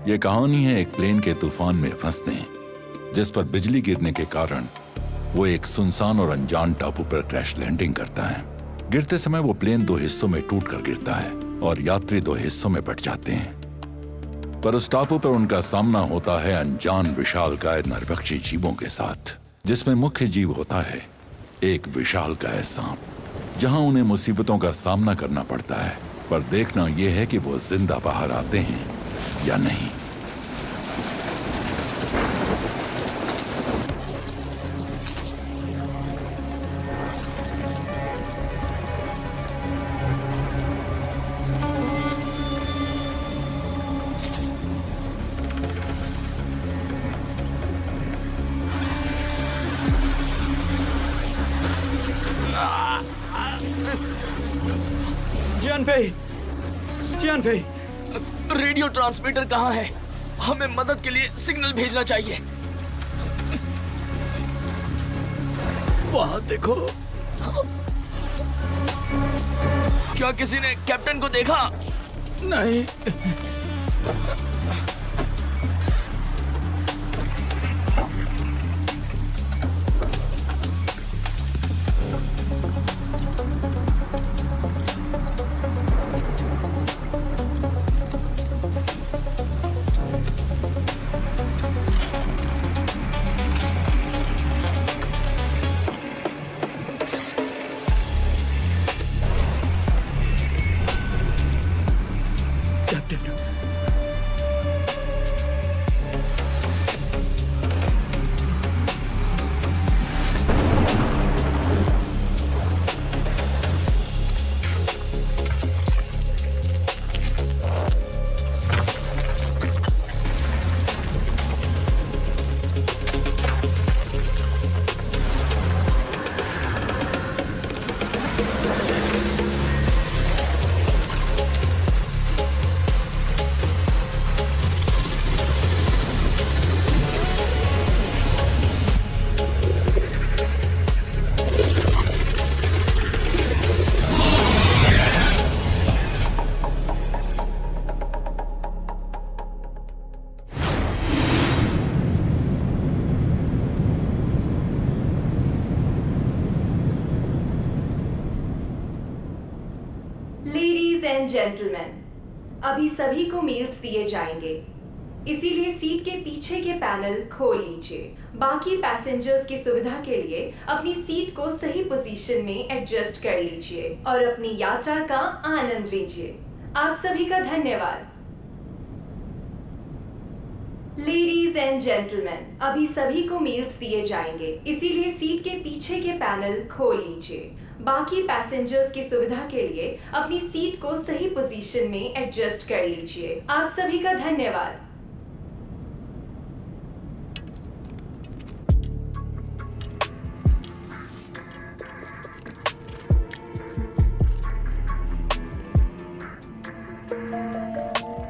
ये कहानी है एक प्लेन के तूफान में फंसने, जिस पर बिजली गिरने के कारण वो एक सुनसान और अनजान टापू पर क्रैश लैंडिंग करता है। गिरते समय वो प्लेन 2 हिस्सों में टूटकर गिरता है और यात्री 2 हिस्सों में बट जाते हैं। पर उस टापू पर उनका सामना होता है अनजान विशालकाय नरभक्षी जीवों के साथ, जिसमें मुख्य जीव होता है एक विशालकाय सांप। जहां उन्हें मुसीबतों का सामना करना पड़ता है, पर देखना यह है कि वो जिंदा बाहर आते हैं या नहीं। जियानफेई, रेडियो ट्रांसमीटर कहाँ है? हमें मदद के लिए सिग्नल भेजना चाहिए। वहाँ देखो। क्या किसी ने कैप्टन को देखा? नहीं। जेंटलमैन, अभी सभी को मील्स दिए जाएंगे, इसीलिए सीट के पीछे के पैनल खोल लीजिए। बाकी पैसेंजर्स की सुविधा के लिए अपनी सीट को सही पोजीशन में एडजस्ट कर लीजिए और अपनी यात्रा का आनंद लीजिए। आप सभी का धन्यवाद। लेडीज एंड जेंटलमैन, अभी सभी को मील्स दिए जाएंगे, इसीलिए सीट के पीछे के पैनल खोल लीजिए। बाकी पैसेंजर्स की सुविधा के लिए अपनी सीट को सही पोजीशन में एडजस्ट कर लीजिए। आप सभी का धन्यवाद।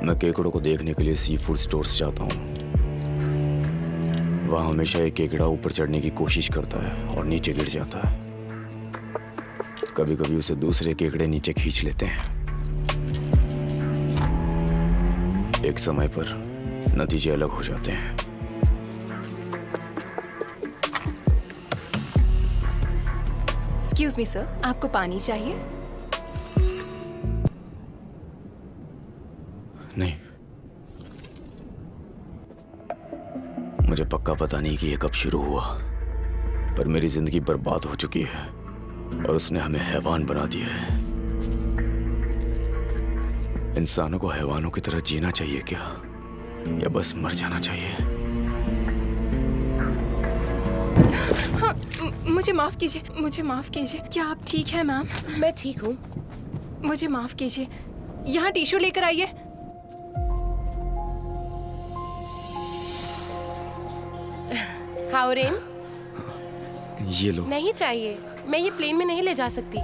मैं केकड़ों को देखने के लिए सी फूड स्टोर्स जाता हूँ। वहाँ हमेशा एक केकड़ा ऊपर चढ़ने की कोशिश करता है और नीचे गिर जाता है। कभी कभी उसे दूसरे केकड़े नीचे खींच लेते हैं। एक समय पर नतीजे अलग हो जाते हैं। एक्सक्यूज मी सर, आपको पानी चाहिए? नहीं, मुझे पक्का पता नहीं कि ये कब शुरू हुआ, पर मेरी जिंदगी बर्बाद हो चुकी है और उसने हमें हैवान बना दिया है। इंसानों को हैवानों की तरह जीना चाहिए क्या, या बस मर जाना चाहिए? हाँ, मुझे माफ कीजिए, मुझे माफ कीजिए। क्या आप ठीक हैं मैम? मैं ठीक हूँ। मुझे माफ कीजिए। यहाँ टिश्यू लेकर आइए। हाउरेन, ये लो। नहीं चाहिए, मैं ये प्लेन में नहीं ले जा सकती।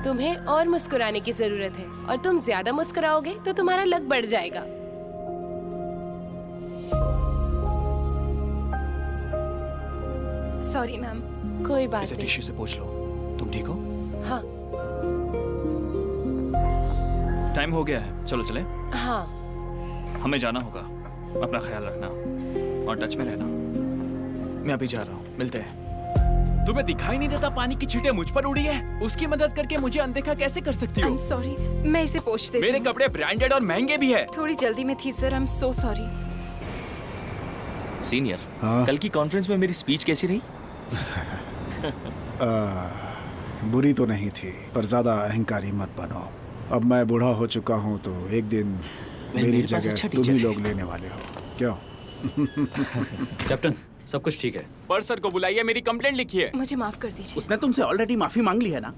तुम्हें और मुस्कुराने की जरूरत है, और तुम ज्यादा मुस्कुराओगे तो तुम्हारा लक बढ़ जाएगा। Sorry ma'am. कोई बात इसे नहीं। टिश्यू से पोंछ लो। तुम ठीक हो? हाँ। टाइम हो गया है, चलो चले। हाँ। हमें जाना होगा, अपना ख्याल रखना और टच में रहना। मैं अभी जा रहा हूँ, मिलते हैं। तुम्हें दिखाई नहीं देता पानी की छींटें मुझ पर उड़ी है? उसकी मदद करके मुझे अनदेखा कैसे कर सकती हो? I'm sorry, मैं इसे पोंछ देती मेरे हूँ। कपड़े ब्रांडेड और महंगे भी है। थोड़ी जल्दी में थी sir, I'm so sorry। Senior, हाँ? कल की कॉन्फ्रेंस में मेरी स्पीच कैसी रही? बुरी तो नहीं थी, पर ज्यादा अहंकारी मत बनो। अब मैं बूढ़ा हो चुका हूँ तो एक दिन मेरी जगह तुम ही लोग लेने वाले हो, क्यों? कैप्टन, सब कुछ ठीक है। पर सर को बुलाइए, मेरी कंप्लेंट लिखी है। मुझे माफ कर दीजिए। उसने तुमसे ऑलरेडी माफी मांग ली है ना?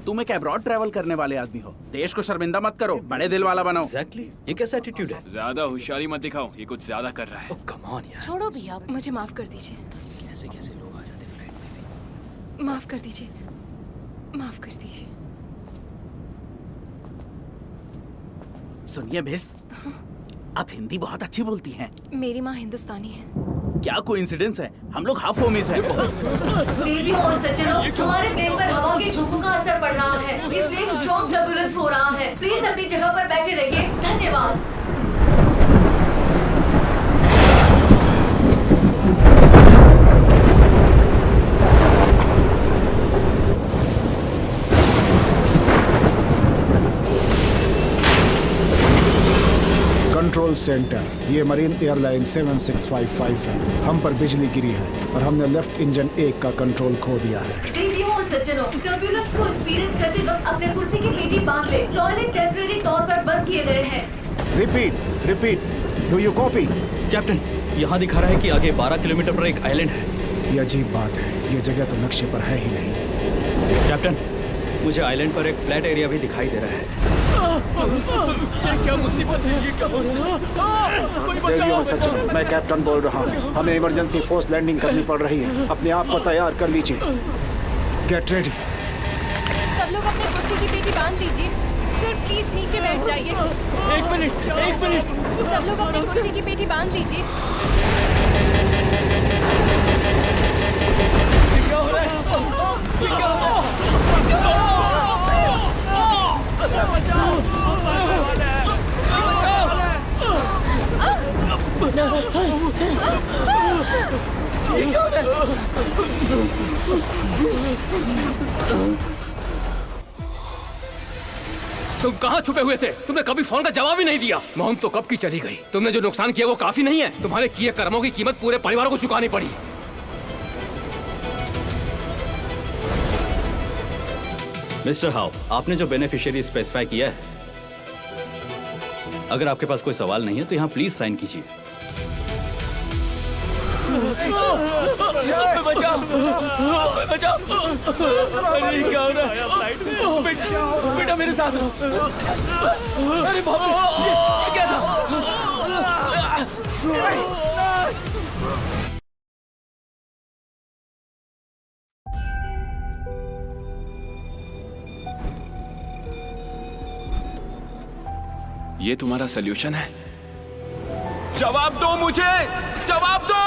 तुम एक अब्रॉड ट्रैवल करने वाले आदमी हो, देश को शर्मिंदा मत करो, बड़े दिल वाला बनाओ। Exactly. ये कैसा एटीट्यूड है? ज्यादा होशियारी मत दिखाओ, ये कुछ ज्यादा कर रहा है। कम ऑन यार। छोड़ो भैया, मुझे माफ कर दीजिए। कैसे कैसे लोग आ जाते फ्लाइट में। माफ कर दीजिए, माफ कर दीजिए। सुनिए मिस, आप हिंदी बहुत अच्छी बोलती हैं। मेरी माँ हिंदुस्तानी है। क्या कोइंसिडेंस है, हम लोग हाफ होमीज हैं। देवियों और सज्जनों, हमारे प्लेन पर हवा के झोंकों का असर पड़ रहा है, इसलिए स्ट्रॉन्ग टर्बुलेंस हो रहा है। प्लीज अपनी जगह पर बैठे रहिए, धन्यवाद। कंट्रोल सेंटर, ये मरीन एयरलाइन 7655 है। हम पर बिजली गिरी है और हमने लेफ्ट इंजन 1 का कंट्रोल खो दिया है। देवियों और सज्जनों, टर्बुलेंस को एक्सपीरियंस करते वक्त अपने कुर्सी की पेटी बांध ले। टॉयलेट टेम्परेरी तौर पर बंद किए गए हैं। Repeat, do you copy? Captain, यहाँ दिखा रहा है कि आगे 12 किलोमीटर पर एक आइलैंड है। ये अजीब बात है, ये जगह तो नक्शे पर है ही नहीं। कैप्टन, मुझे आइलैंड पर एक फ्लैट एरिया भी दिखाई दे रहा है। ये क्या मुसीबत है, ये क्या हो रहा है? कोई देवियों और बचाओ, सज्जनों, मैं कैप्टन बोल रहा हूँ। हमें इमरजेंसी फोर्स लैंडिंग करनी पड़ रही है। अपने आप को तैयार कर लीजिए। Get ready. सब लोग अपनी कुर्सी की पेटी बांध लीजिए। सर प्लीज नीचे बैठ जाइए। एक मिनट। सब लोग अपनी कुर्सी की पेटी बांध लीजिए। क्या हो रहा है? ये क्या हो रहा है? तुम कहाँ छुपे हुए थे? तुमने कभी फोन का जवाब ही नहीं दिया। मॉम तो कब की चली गई। तुमने जो नुकसान किया वो काफी नहीं है। तुम्हारे किए कर्मों की कीमत पूरे परिवार को चुकानी पड़ी। मिस्टर हाउ, आपने जो बेनिफिशियरी स्पेसिफाई किया है, अगर आपके पास कोई सवाल नहीं है तो यहाँ प्लीज साइन कीजिए। बचाओ! अरे क्या हो रहा है? बेटा मेरे साथ रहो। अरे बाप रे, ये क्या था? ये तुम्हारा सल्यूशन है? जवाब दो मुझे, जवाब दो।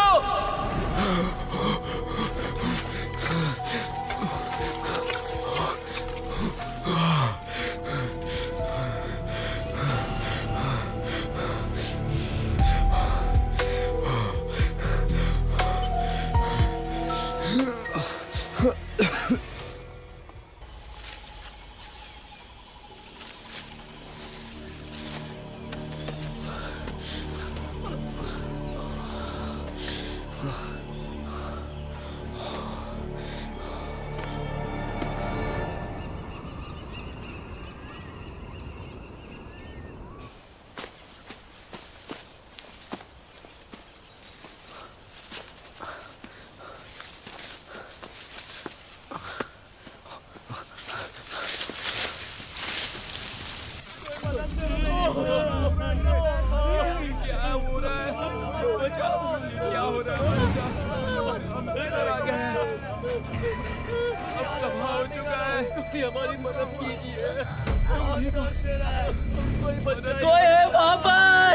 हमारी मदद कीजिए। कोई है वहाँ पर?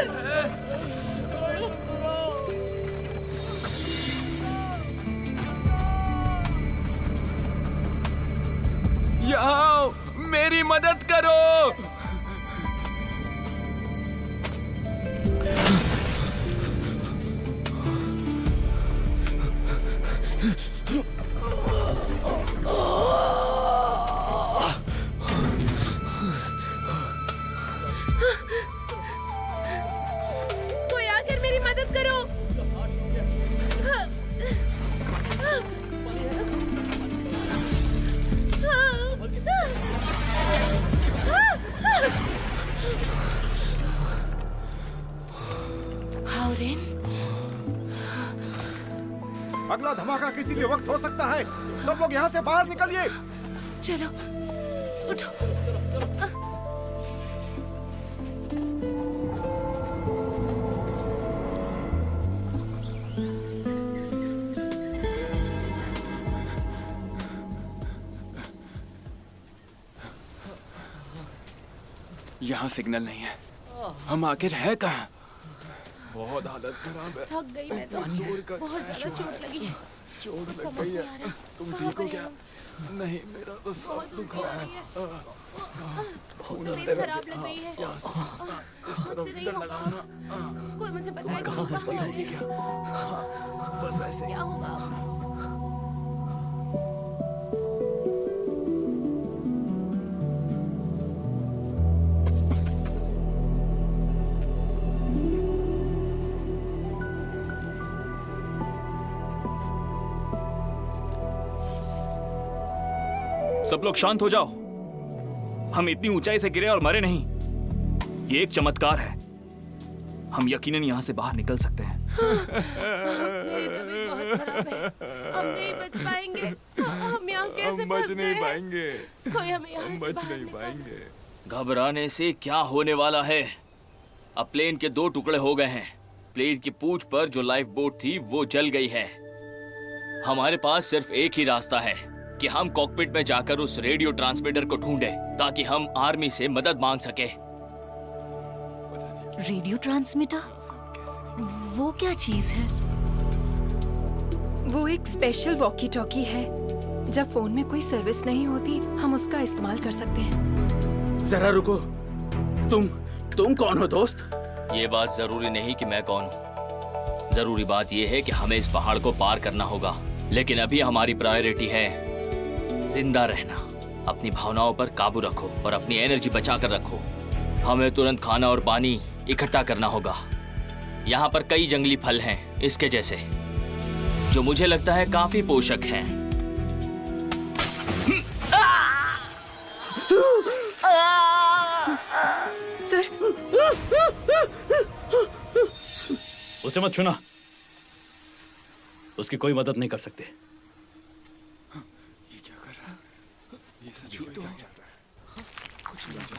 यहाँ मेरी मदद करो। धमाका किसी भी वक्त हो सकता है। सब लोग यहाँ से बाहर निकलिए। चलो उठो। यहाँ सिग्नल नहीं है। हम आखिर है कहाँ? बहुत हालत खराब है। थक गई मैं तो। बहुत ज्यादा चोट लगी है। चोट लग गई है। तुम ठीक हो क्या? नहीं, मेरा तो सब दुख रहा है। तबीयत खराब लग रही है। मुझसे नहीं होगा। कोई मुझे बताएगा कहाँ जा रही है? बस ऐसे क्या होगा? सब लोग शांत हो जाओ। हम इतनी ऊंचाई से गिरे और मरे नहीं। ये एक चमत्कार है। हम यकीनन यहाँ से बाहर निकल सकते हैं। मेरी तबीयत बहुत खराब है। हम नहीं बच पाएंगे। हम यहाँ कैसे बच नहीं पाएंगे? कोई हमें यहाँ से बाहर निकाले। घबराने से क्या होने वाला है? अब प्लेन के 2 टुकड़े हो गए हैं। प्लेन की पूंछ पर जो लाइफ बोट थी वो जल गई है। हमारे पास सिर्फ एक ही रास्ता है कि हम कॉकपिट में जाकर उस रेडियो ट्रांसमीटर को ढूंढें ताकि हम आर्मी से मदद मांग सके। Radio transmitter? वो क्या चीज है? वो एक स्पेशल वॉकी टॉकी है। जब फोन में कोई सर्विस नहीं होती हम उसका इस्तेमाल कर सकते हैं। जरा रुको। तुम कौन हो दोस्त? ये बात जरूरी नहीं कि मैं कौन हूँ। जरूरी बात ये है कि हमें इस पहाड़ को पार करना होगा। लेकिन अभी हमारी प्रायोरिटी है जिंदा रहना। अपनी भावनाओं पर काबू रखो और अपनी एनर्जी बचा कर रखो। हमें तुरंत खाना और पानी इकट्ठा करना होगा। यहाँ पर कई जंगली फल हैं इसके जैसे, जो मुझे लगता है काफी पोषक हैं। सर, उसे मत छूना। उसकी कोई मदद नहीं कर सकते।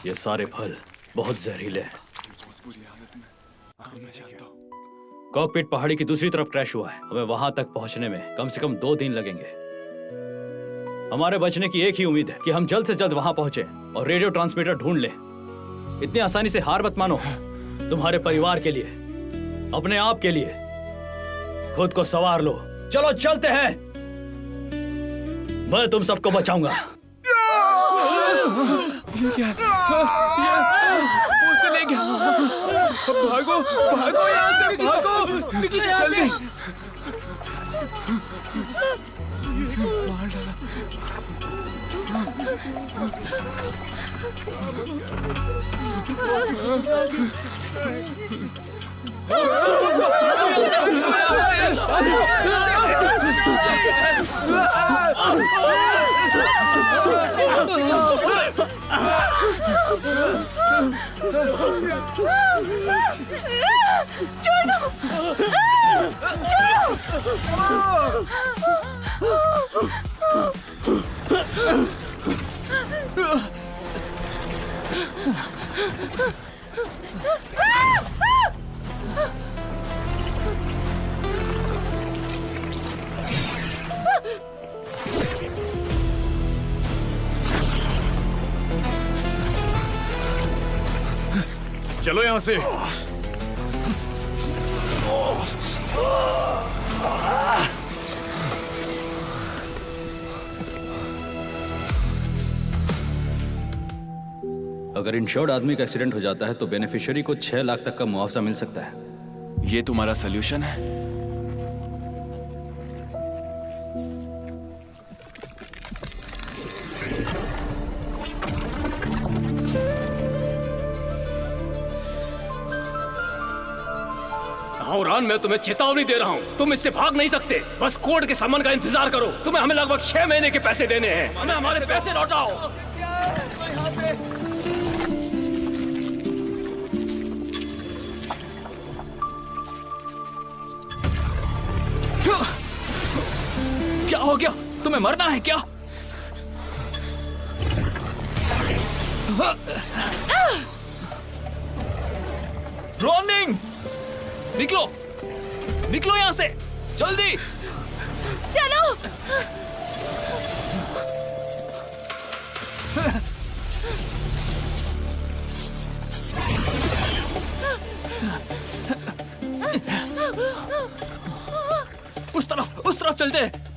ये सारे फल बहुत जहरीले हैं। कॉकपिट पहाड़ी की दूसरी तरफ क्रैश हुआ है। हमें वहां तक पहुंचने में कम से कम 2 दिन लगेंगे। हमारे बचने की एक ही उम्मीद है कि हम जल्द से जल्द वहां पहुंचे और रेडियो ट्रांसमीटर ढूंढ लें। इतनी आसानी से हार मत मानो। तुम्हारे परिवार के लिए, अपने आप के लिए खुद को संवार लो। चलो चलते हैं। मैं तुम सबको बचाऊंगा। ये क्या है? उसे ले गया। भागो, भागो यहाँ से, भागो, निकलो यहाँ से। मार डाला। छोड़ दो। चलो यहाँ से। अगर इंश्योर्ड आदमी का एक्सीडेंट हो जाता है तो बेनिफिशियरी को 6 लाख तक का मुआवजा मिल सकता है। ये तुम्हारा सॉल्यूशन है? औरान, मैं तुम्हें चेतावनी दे रहा हूँ। तुम इससे भाग नहीं सकते। बस कोर्ट के सम्मन का इंतजार करो। तुम्हें हमें लगभग 6 महीने के पैसे देने हैं। हमें हमारे पैसे लौटाओ। क्या हो गया? तुम्हें मरना है क्या? रॉनिंग! निकलो, निकलो यहां से, जल्दी! चलो। उस तरफ चलते हैं।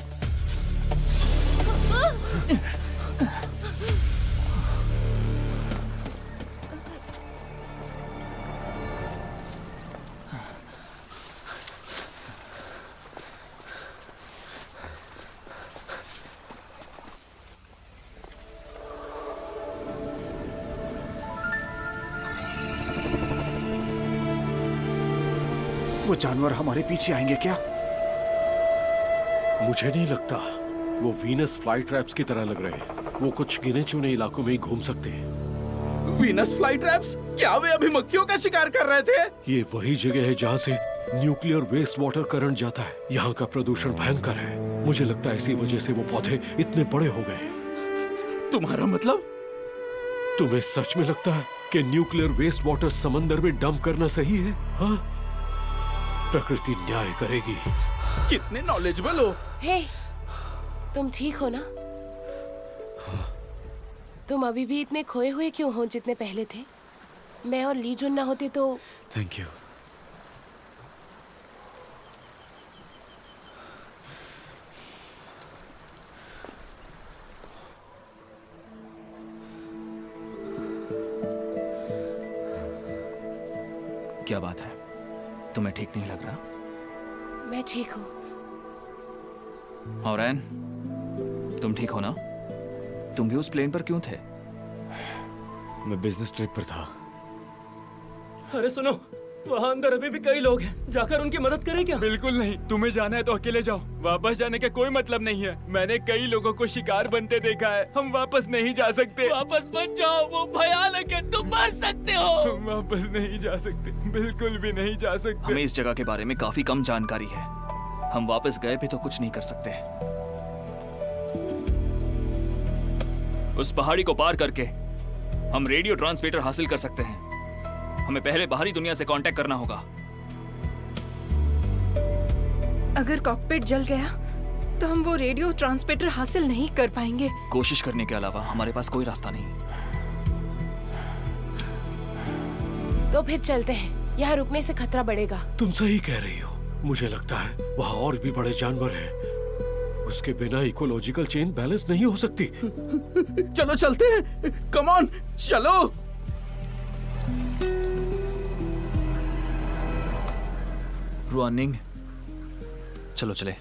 वो जानवर हमारे पीछे आएंगे क्या? मुझे नहीं लगता। वो वीनस फ्लाई ट्रैप्स की तरह लग रहे हैं। वो कुछ गिने चुने इलाकों में ही घूम सकते हैं। Venus fly traps? क्या वे अभी मक्खियों का शिकार कर रहे थे? ये वही जगह है जहाँ से न्यूक्लियर वेस्ट वाटर करंट जाता है। यहाँ का प्रदूषण भयंकर है। मुझे लगता है इसी वजह से वो पौधे इतने बड़े हो गए। तुम्हारा मतलब? तुम्हें सच में लगता है कि न्यूक्लियर वेस्ट वाटर समंदर में डंप करना सही है? हाँ, प्रकृति न्याय करेगी। कितने नॉलेजेबल हो। हे, तुम ठीक हो ना? तुम अभी भी इतने खोए हुए क्यों हो जितने पहले थे? मैं और ली जुन ना होते तो। Thank you. क्या बात है? तुम्हें ठीक नहीं लग रहा? मैं ठीक हूँ। और एन, तुम ठीक हो ना? तुम भी उस प्लेन पर क्यों थे? मैं बिजनेस ट्रिप पर था। अरे सुनो, वहाँ अंदर अभी भी कई लोग हैं। जाकर उनकी मदद करें क्या? बिल्कुल नहीं। तुम्हें जाना है तो अकेले जाओ। वापस जाने का कोई मतलब नहीं है। मैंने कई लोगों को शिकार बनते देखा है। हम वापस नहीं जा सकते। वापस मत जाओ, वो भयानक है, तुम मर सकते हो। हम वापस नहीं जा सकते, बिल्कुल भी नहीं जा सकते। हमें इस जगह के बारे में काफी कम जानकारी है। हम वापस गए भी तो कुछ नहीं कर सकते। उस पहाड़ी को पार करके हम रेडियो ट्रांसमीटर हासिल कर सकते हैं। हमें पहले बाहरी दुनिया से कांटेक्ट करना होगा। अगर कॉकपिट जल गया तो हम वो रेडियो ट्रांसमीटर हासिल नहीं कर पाएंगे। कोशिश करने के अलावा हमारे पास कोई रास्ता नहीं। तो फिर चलते हैं। यहाँ रुकने से खतरा बढ़ेगा। तुम सही कह रही हो। मुझे लगता है वहाँ और भी बड़े जानवर हैं। उसके बिना इकोलॉजिकल चेन बैलेंस नहीं हो सकती। चलो चलते हैं। कम ऑन, चलो। रनिंग, चलो चले।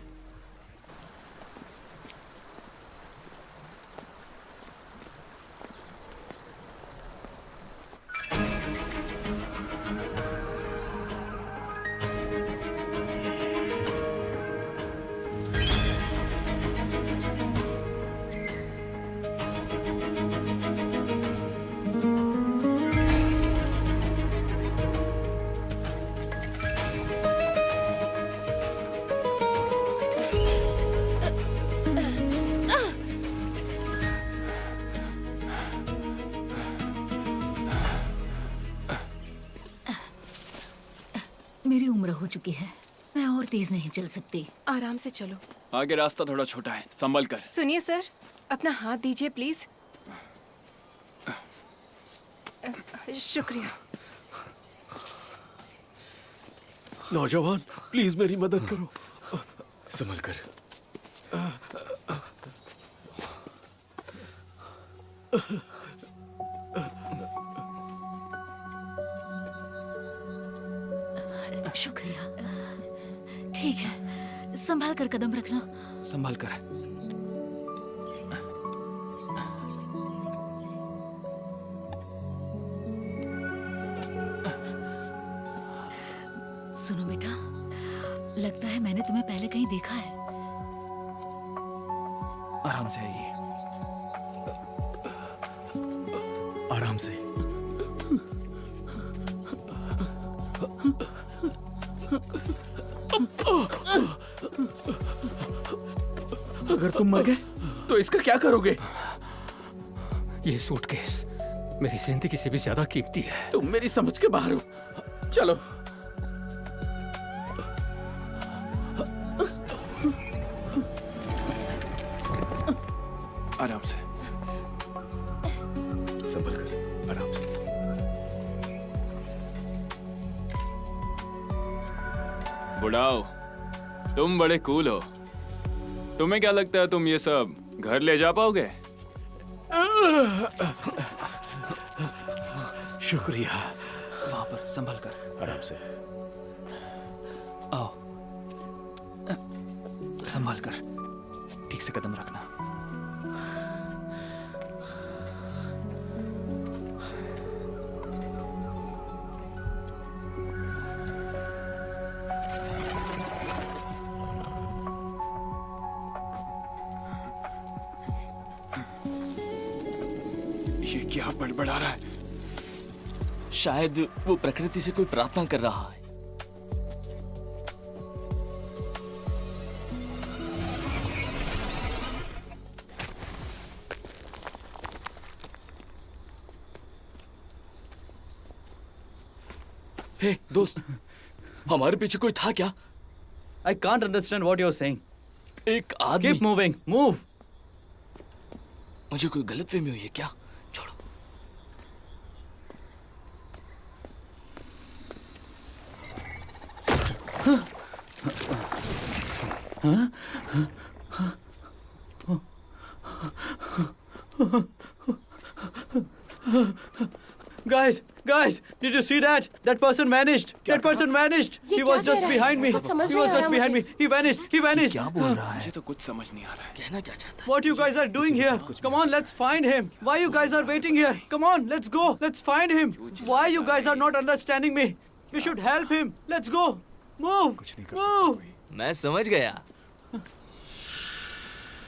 मेरी उम्र हो चुकी है, मैं और तेज नहीं चल सकती। आराम से चलो। आगे रास्ता थोड़ा छोटा है, संभल कर। सुनिए सर, अपना हाथ दीजिए प्लीज। शुक्रिया। नौजवान, प्लीज मेरी मदद करो। संभल कर। शुक्रिया। ठीक है, संभाल कर कदम रखना। संभाल कर। सुनो बेटा, लगता है मैंने तुम्हें पहले कहीं देखा है। आराम से आइए। आराम से। अगर तुम मर गए तो इसका क्या करोगे? ये सूटकेस मेरी जिंदगी से भी ज्यादा कीमती है। तुम मेरी समझ के बाहर हो। चलो। आराम से, संभल कर, आराम से। बुढ़ाओ, तुम बड़े कूल हो। तुम्हें क्या लगता है तुम ये सब घर ले जा पाओगे? शुक्रिया। वहां पर संभल कर, आराम से। आओ, संभल कर, ठीक से कदम रखना। ये क्या बड़बड़ा रहा है? शायद वो प्रकृति से कोई प्रार्थना कर रहा है। हे दोस्त, हमारे पीछे कोई था क्या? I can't understand what you're saying. एक आदमी। Keep moving, move. मुझे कोई गलतफहमी हुई है क्या? छोड़ो। Guys, did you see that? That person vanished. That person vanished. ये He क्या was just कह रहा है? behind me. कुछ समझ He नहीं was आ just रहा behind me. मुझे। He vanished. He vanished. क्या बोल रहा है? मुझे तो कुछ समझ नहीं आ रहा है। कहना क्या चाहता है? What you guys are doing here? Come on, let's find him. Why you guys are waiting here? Come on, let's go. Let's find him. Why you guys are not understanding me? You should help him. Let's go. Move. Move. मैं समझ गया।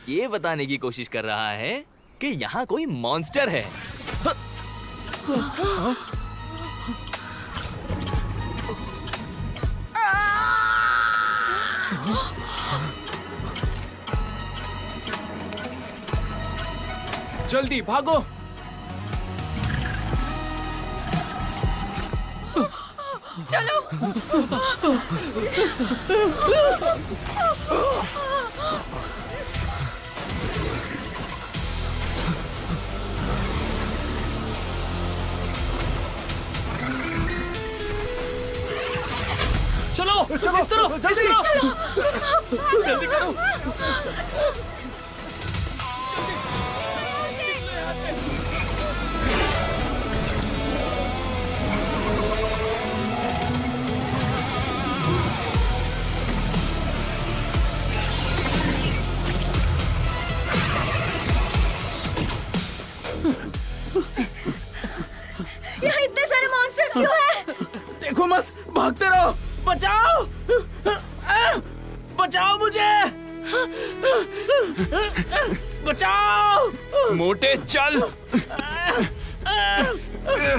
ये बताने की कोशिश कर रहा है कि यहाँ कोई मॉन्स्टर है। जल्दी भागो। चलो। चलो, इस तरफ, जल्दी करो। यहाँ इतने सारे मॉन्स्टर्स क्यों हैं? देखो मत, भागते रहो। बचाओ! बचाओ मुझे! बचाओ! मोटे चल।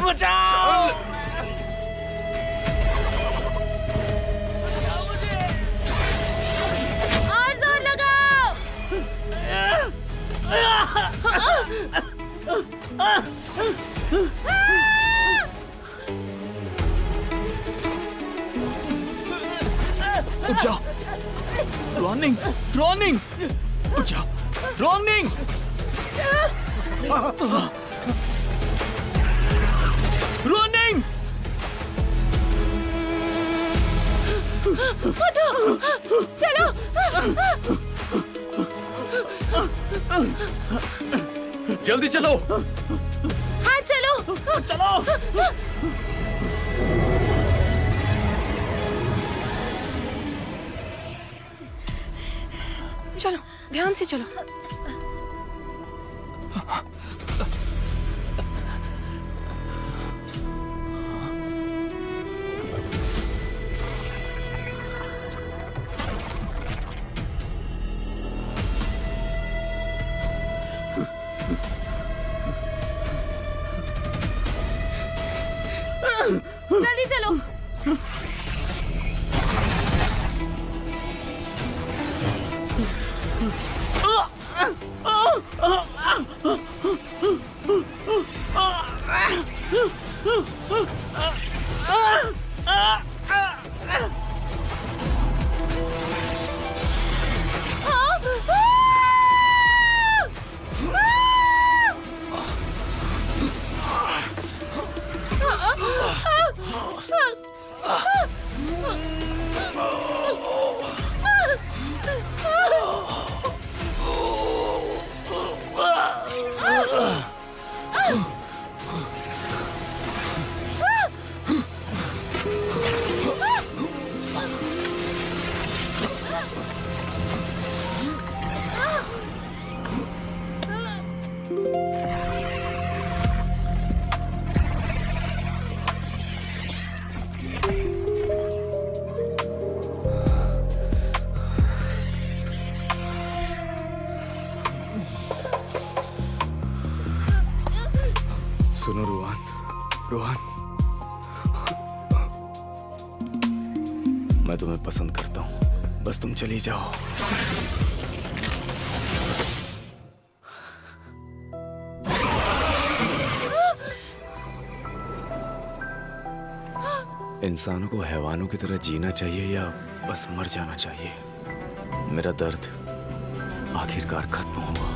बचाओ! और जोर लगाओ। उठ जाओ। Running, running. उठ जाओ। रनिंग। रनिंग। उठो, चलो। जल्दी चलो। हाँ चलो। चलो! चलो, ध्यान से चलो। जल्दी चलो। सुनो रोहन, रोहन, मैं तुम्हें पसंद करता हूँ, बस तुम चली जाओ। इंसानों को हैवानों की तरह जीना चाहिए या बस मर जाना चाहिए? मेरा दर्द आखिरकार खत्म हुआ।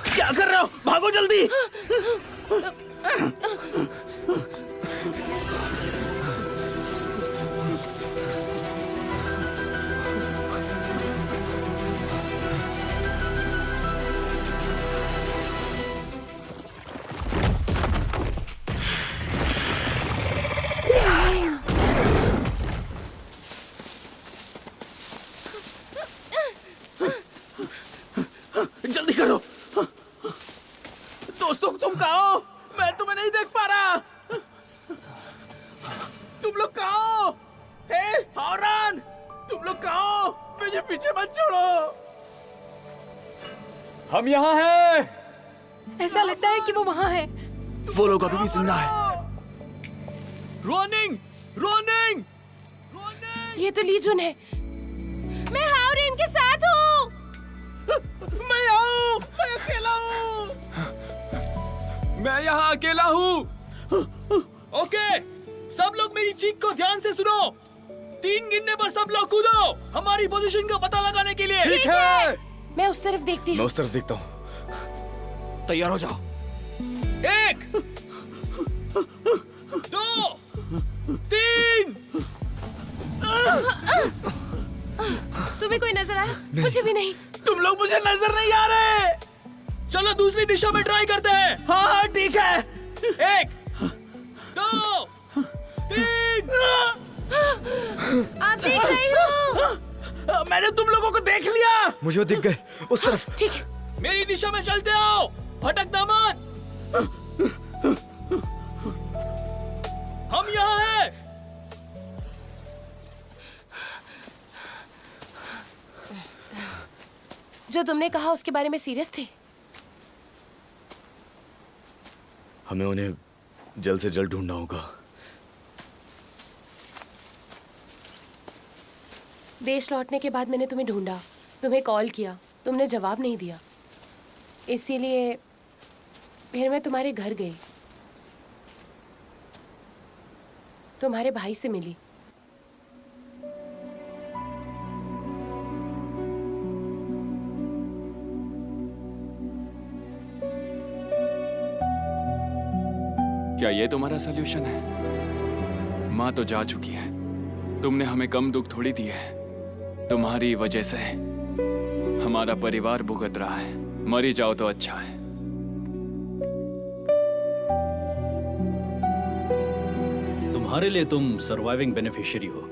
क्या कर रहे हो? भागो जल्दी। जल्दी करो। दोस्तों तुम कहाँ हो? मैं तुम्हें नहीं देख पा रहा। तुम लोग कहाँ हो? हे हॉरन, तुम लोग कहाँ हो? मुझे पीछे मत छोड़ो। हम यहाँ हैं। ऐसा लगता है कि वो वहाँ है। वो लोग अभी भी जिंदा है। रोनिंग, रोनिंग, ये तो लीजुन है। मैं हाउरेन के साथ हूँ। मैं आऊँ, मैं अकेला हूँ। मैं यहाँ अकेला हूँ। ओके, सब लोग मेरी चीख को ध्यान से सुनो। 3 गिनने पर सब लोग कूदो हमारी पोजीशन का पता लगाने के लिए। ठीक है। मैं उस तरफ देखती मैं हूँ। उस तरफ देखता हूँ। तैयार हो जाओ। 1, 2, 3। तुम्हें कोई नजर आया? मुझे भी नहीं। तुम लोग मुझे नजर नहीं आ रहे। चलो दूसरी दिशा में ट्राई करते हैं। हाँ हाँ ठीक है। 1, 2, 3। आप देख रही हो? मैंने तुम लोगों को देख लिया। मुझे वो दिख गए उस तरफ। ठीक है। मेरी दिशा में चलते आओ, भटकना मत। हम यहाँ हैं। जो तुमने कहा उसके बारे में सीरियस थे? हमें उन्हें जल्द से जल्द ढूंढना होगा। देश लौटने के बाद मैंने तुम्हें ढूंढा, तुम्हें कॉल किया, तुमने जवाब नहीं दिया। इसीलिए फिर मैं तुम्हारे घर गई, तुम्हारे भाई से मिली। क्या ये तुम्हारा सल्यूशन है? माँ तो जा चुकी है, तुमने हमें कम दुख थोड़ी दिए है। तुम्हारी वजह से हमारा परिवार भुगत रहा है। मरी जाओ तो अच्छा है। तुम्हारे लिए तुम सर्वाइविंग बेनिफिशियरी हो।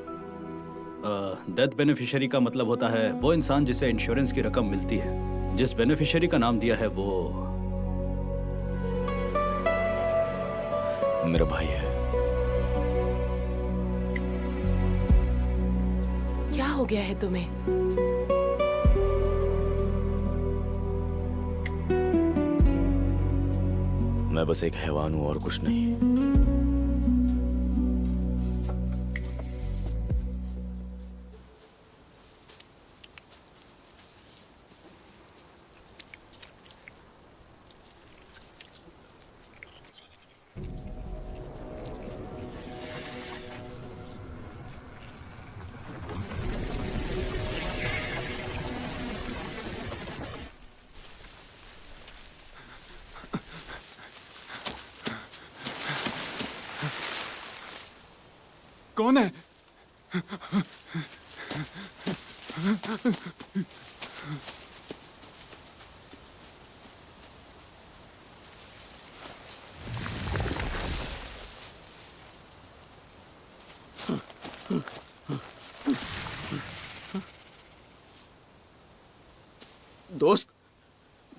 डेथ बेनिफिशियरी का मतलब होता है वो इंसान जिसे इंश्योरेंस की रकम मिलती है। जिस बेनिफिशियरी का नाम दिया है वो मेरा भाई है। क्या हो गया है तुम्हें? मैं बस एक हैवान हूं और कुछ नहीं। कौन है?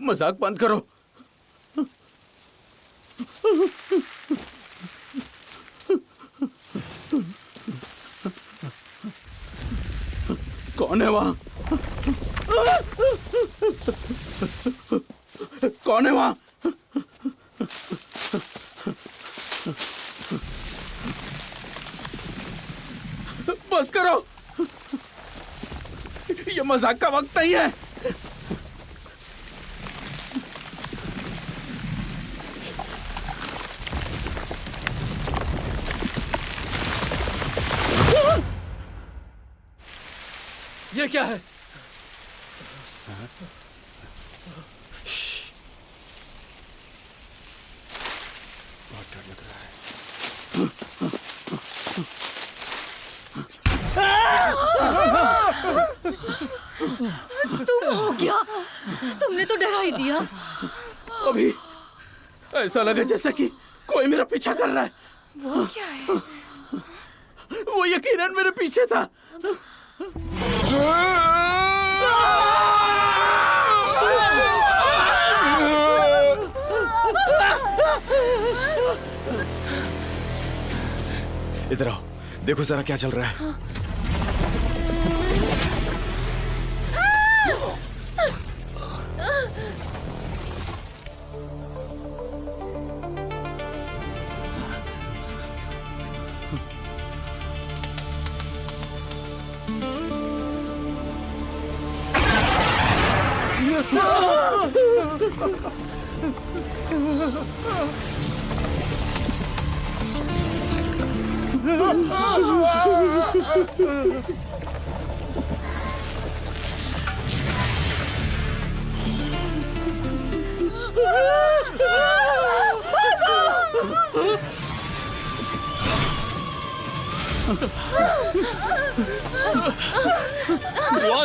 मजाक बंद करो। कौन है वहां? कौन है वहां? बस करो, ये मजाक का वक्त नहीं है। ये क्या है? बहुत डर लग रहा है। तुम हो क्या? तुमने तो डरा ही दिया। अभी ऐसा लगा जैसा कि कोई मेरा पीछा कर रहा है। वो क्या है? वो यकीनन मेरे पीछे था। इधर आओ, देखो जरा क्या चल रहा है।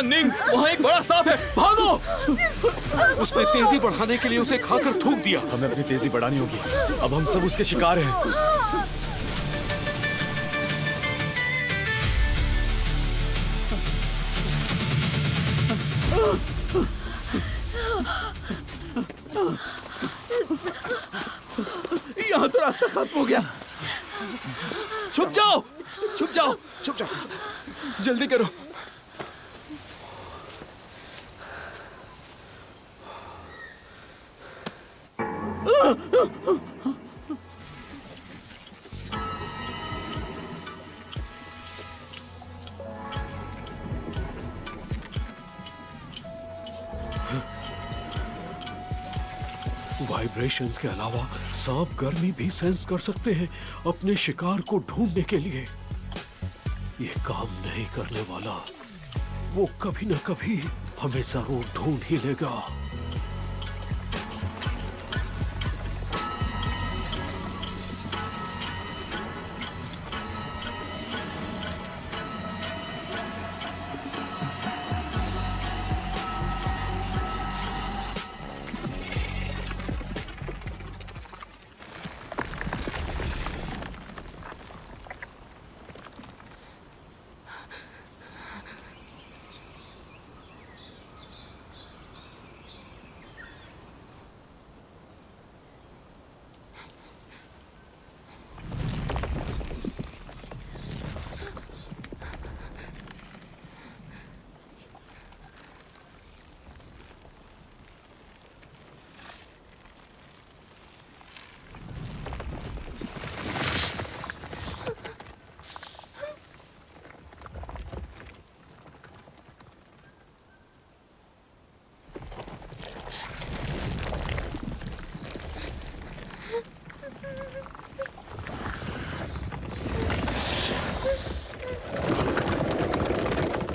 निंग, वहाँ एक बड़ा सांप है, भागो! उसने तेजी बढ़ाने के लिए उसे खाकर थूक दिया। हमें अपनी तेजी बढ़ानी होगी। अब हम सब उसके शिकार हैं। यहाँ तो रास्ता खत्म हो गया। छुप जाओ, छुप जाओ, चुप जाओ, जल्दी करो। वाइब्रेशंस के अलावा सांप गर्मी भी सेंस कर सकते हैं अपने शिकार को ढूंढने के लिए। ये काम नहीं करने वाला, वो कभी न कभी हमें जरूर ढूंढ ही लेगा।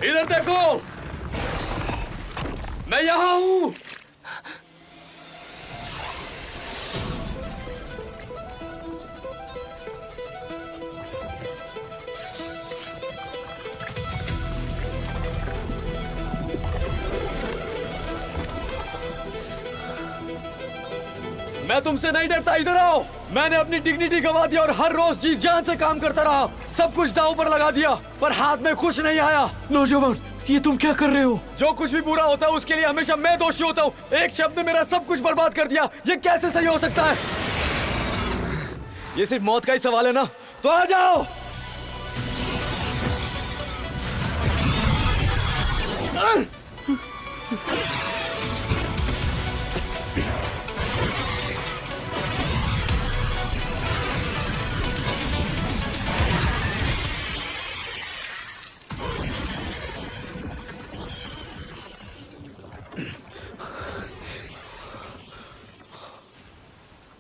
इधर देखो, मैं यहाँ हूँ। मैं तुमसे नहीं डरता, इधर आओ। मैंने अपनी डिग्निटी गंवा दी और हर रोज जी जान से काम करता रहा। सब कुछ दांव पर लगा दिया, पर हाथ में कुछ नहीं आया। नौजवान, ये तुम क्या कर रहे हो? जो कुछ भी बुरा होता है उसके लिए हमेशा मैं दोषी होता हूँ। एक शब्द ने मेरा सब कुछ बर्बाद कर दिया। ये कैसे सही हो सकता है? ये सिर्फ मौत का ही सवाल है ना? तो आ जाओ।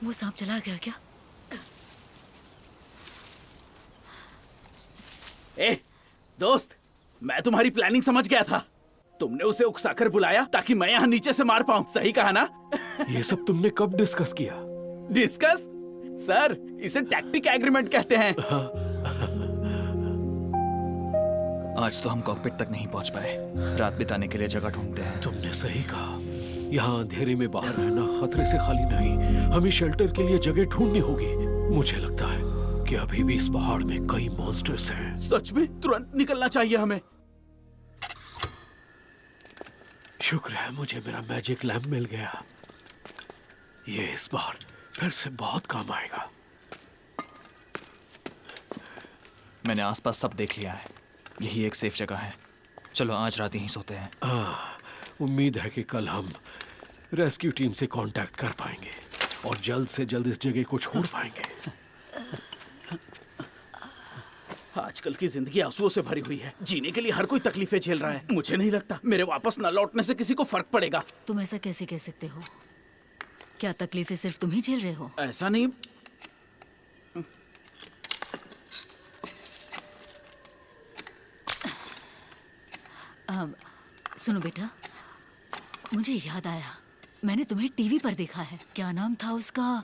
वो सांप चला गया क्या? ए, दोस्त, मैं तुम्हारी प्लानिंग समझ गया था। तुमने उसे उकसाकर बुलाया ताकि मैं यहाँ नीचे से मार पाऊँ। सही कहा ना? ये सब तुमने कब डिस्कस किया? डिस्कस? सर, इसे टैक्टिक एग्रीमेंट कहते हैं। आज तो हम कॉकपिट तक नहीं पहुंच पाए। रात बिताने के लिए जगह ढूंढते हैं। तुमने सही कहा। यहाँ अंधेरे में बाहर रहना खतरे से खाली नहीं। हमें शेल्टर के लिए जगह ढूंढनी होगी। मुझे लगता है कि अभी भी इस पहाड़ में कई मॉन्स्टर्स हैं। सच में? तुरंत निकलना चाहिए हमें। शुक्र है मुझे मेरा मैजिक लैम्प मिल गया। ये इस बार फिर से बहुत काम आएगा। मैंने आसपास सब देख लिया है। यही एक सेफ जगह है। चलो आज रात यहीं सोते हैं। उम्मीद है कि कल हम रेस्क्यू टीम से कांटेक्ट कर पाएंगे और जल्द से जल्द इस जगह को छोड़ पाएंगे। आजकल की जिंदगी आंसुओं से भरी हुई है। जीने के लिए हर कोई तकलीफें झेल रहा है। मुझे नहीं लगता मेरे वापस न लौटने से किसी को फर्क पड़ेगा। तुम ऐसा कैसे कह सकते हो? क्या तकलीफें सिर्फ तुम ही झेल रहे हो? ऐसा नहीं। सुनो बेटा, मुझे याद आया, मैंने तुम्हें टीवी पर देखा है। क्या नाम था उसका?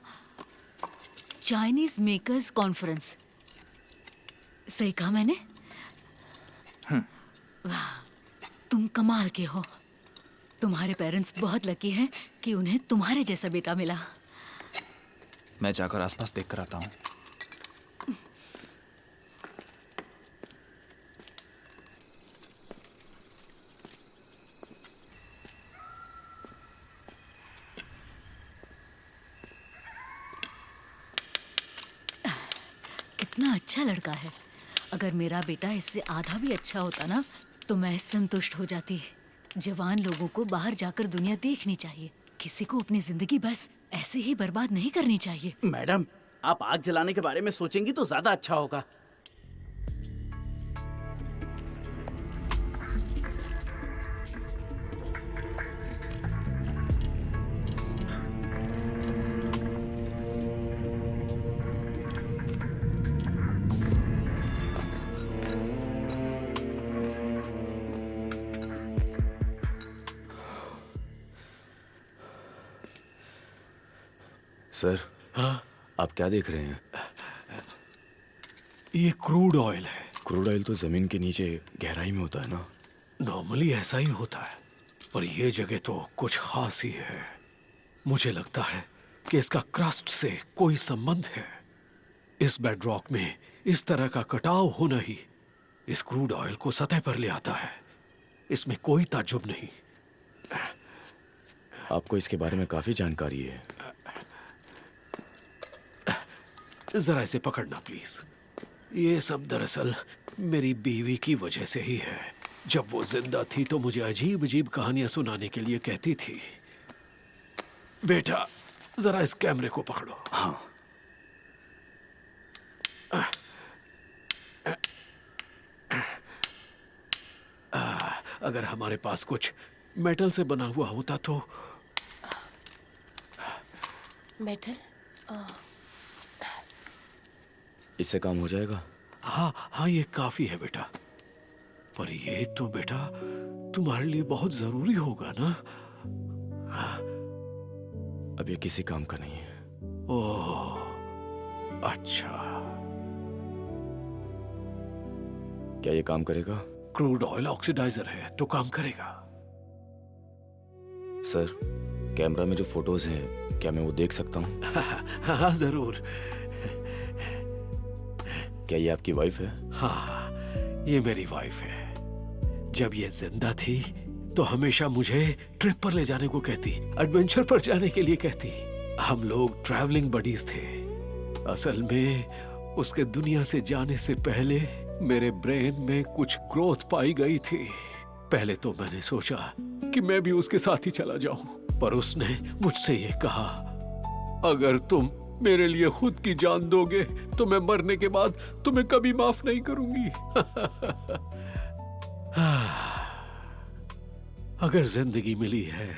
Chinese makers conference. सही कहा मैंने? वाह, तुम कमाल के हो। तुम्हारे पेरेंट्स बहुत लकी हैं कि उन्हें तुम्हारे जैसा बेटा मिला। मैं जाकर आसपास देख कर आता हूँ। कितना अच्छा लड़का है। अगर मेरा बेटा इससे आधा भी अच्छा होता ना तो मैं संतुष्ट हो जाती। जवान लोगों को बाहर जाकर दुनिया देखनी चाहिए। किसी को अपनी जिंदगी बस ऐसे ही बर्बाद नहीं करनी चाहिए। मैडम, आप आग जलाने के बारे में सोचेंगी तो ज्यादा अच्छा होगा। सर, हाँ? आप क्या देख रहे हैं? ये क्रूड ऑयल है। क्रूड ऑयल तो जमीन के नीचे गहराई में होता है ना? नॉर्मली ऐसा ही होता है, पर ये जगह तो कुछ खास ही है। मुझे लगता है कि इसका क्रस्ट से कोई संबंध है। इस बेडरॉक में इस तरह का कटाव होना ही इस क्रूड ऑयल को सतह पर ले आता है। इसमें कोई ताज्जुब नहीं। आपको इसके बारे में काफी जानकारी है। जरा इसे पकड़ना प्लीज। ये सब दरअसल मेरी बीवी की वजह से ही है। जब वो जिंदा थी तो मुझे अजीब अजीब कहानियां सुनाने के लिए कहती थी। बेटा, जरा इस कैमरे को पकड़ो। हाँ। अगर हमारे पास कुछ मेटल से बना हुआ होता तो। मेटल? इससे काम हो जाएगा? हाँ हाँ, ये काफी है बेटा। पर ये तो बेटा तुम्हारे लिए बहुत जरूरी होगा ना। हाँ। अब ये किसी काम का नहीं है। ओह, अच्छा। क्या ये काम करेगा? क्रूड ऑयल ऑक्सीडाइजर है तो काम करेगा। सर, कैमरा में जो फोटोज हैं, क्या मैं वो देख सकता हूँ? हाँ जरूर। क्या ये आपकी वाइफ है? हाँ, ये मेरी वाइफ है। जब ये जिंदा थी तो हमेशा मुझे ट्रिप पर ले जाने को कहती, एडवेंचर पर जाने के लिए कहती। हम लोग ट्रैवलिंग बडीज थे। असल में उसके दुनिया से जाने से पहले मेरे ब्रेन में कुछ ग्रोथ पाई गई थी। पहले तो मैंने सोचा कि मैं भी उसके साथ ही चला जाऊं, पर उसने मुझसे ये कहा, अगर तुम मेरे लिए खुद की जान दोगे तो मैं मरने के बाद तुम्हें कभी माफ नहीं करूंगी। अगर जिंदगी मिली है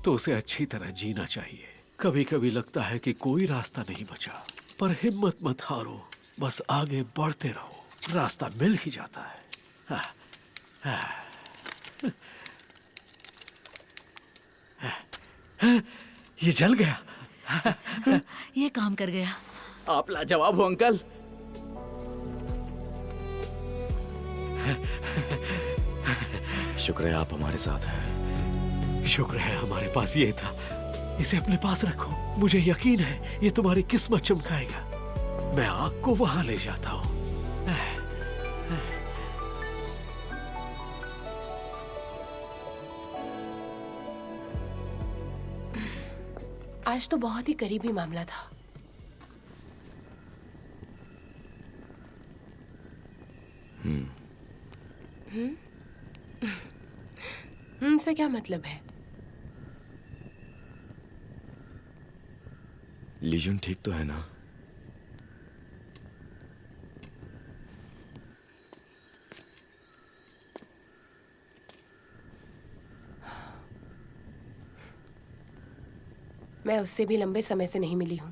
तो उसे अच्छी तरह जीना चाहिए। कभी कभी लगता है कि कोई रास्ता नहीं बचा, पर हिम्मत मत हारो, बस आगे बढ़ते रहो, रास्ता मिल ही जाता है। ये जल गया। ये काम कर गया। आप लाजवाब हो अंकल। शुक्र है आप हमारे साथ हैं। शुक्र है हमारे पास ये था। इसे अपने पास रखो, मुझे यकीन है ये तुम्हारी किस्मत चमकाएगा। मैं आग को वहां ले जाता हूं। आज तो बहुत ही करीबी मामला था। से क्या मतलब है? लीजन ठीक तो है ना? मैं उससे भी लंबे समय से नहीं मिली हूं।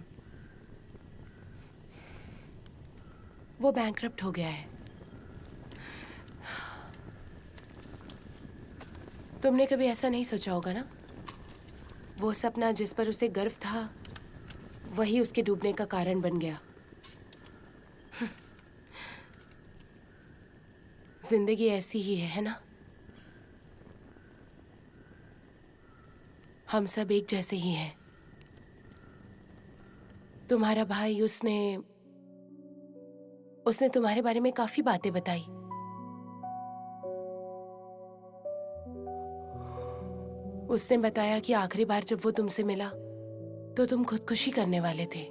वो बैंकरप्ट हो गया है। तुमने कभी ऐसा नहीं सोचा होगा ना, वो सपना जिस पर उसे गर्व था वही उसके डूबने का कारण बन गया। जिंदगी ऐसी ही है ना? हम सब एक जैसे ही हैं। तुम्हारा भाई उसने तुम्हारे बारे में काफी बातें बताई। उसने बताया कि आखिरी बार जब वो तुमसे मिला तो तुम खुदकुशी करने वाले थे।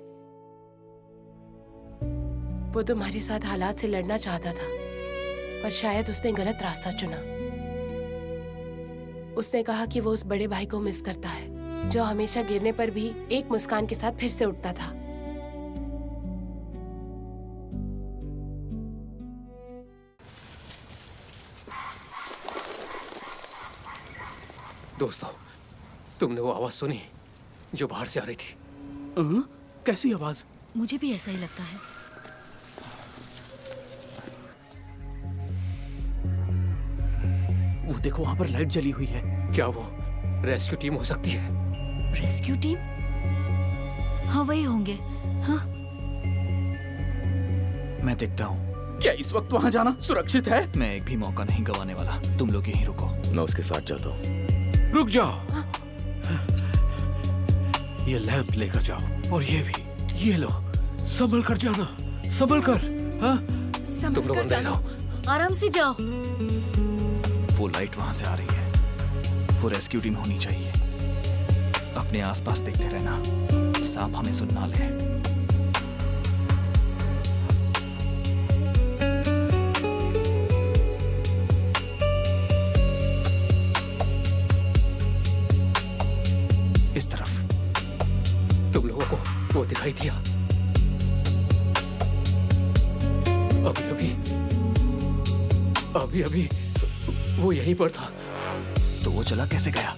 वो तुम्हारे साथ हालात से लड़ना चाहता था, पर शायद उसने गलत रास्ता चुना। उसने कहा कि वो उस बड़े भाई को मिस करता है, जो हमेशा गिरने पर भी एक मुस्कान के साथ फिर से उठता था। दोस्तों, तुमने वो आवाज सुनी जो बाहर से आ रही थी? कैसी आवाज? मुझे भी ऐसा ही लगता है। वो देखो, वहां पर लाइट जली हुई है। क्या वो रेस्क्यू टीम हो सकती है? Rescue team? हाँ, वही होंगे। हाँ, मैं देखता हूँ। क्या इस वक्त वहां जाना सुरक्षित है? मैं एक भी मौका नहीं गंवाने वाला। तुम लोग यहीं रुको, मैं उसके साथ जाता हूँ। रुक जाओ। ये लैंप लेकर जाओ, और ये भी। ये लो, संभल कर जाना, संभल कर। हाँ, तुम लोग अंदर जाओ। आराम से जाओ। वो लाइट वहां से आ रही है। वो रेस्क्यू टीम होनी चाहिए। अपने आसपास देखते रहना, सांप हमें सुन ना ले। इस तरफ। तुम लोगों को वो दिखाई दिया? अभी वो यहीं पर था। तो वो चला कैसे गया?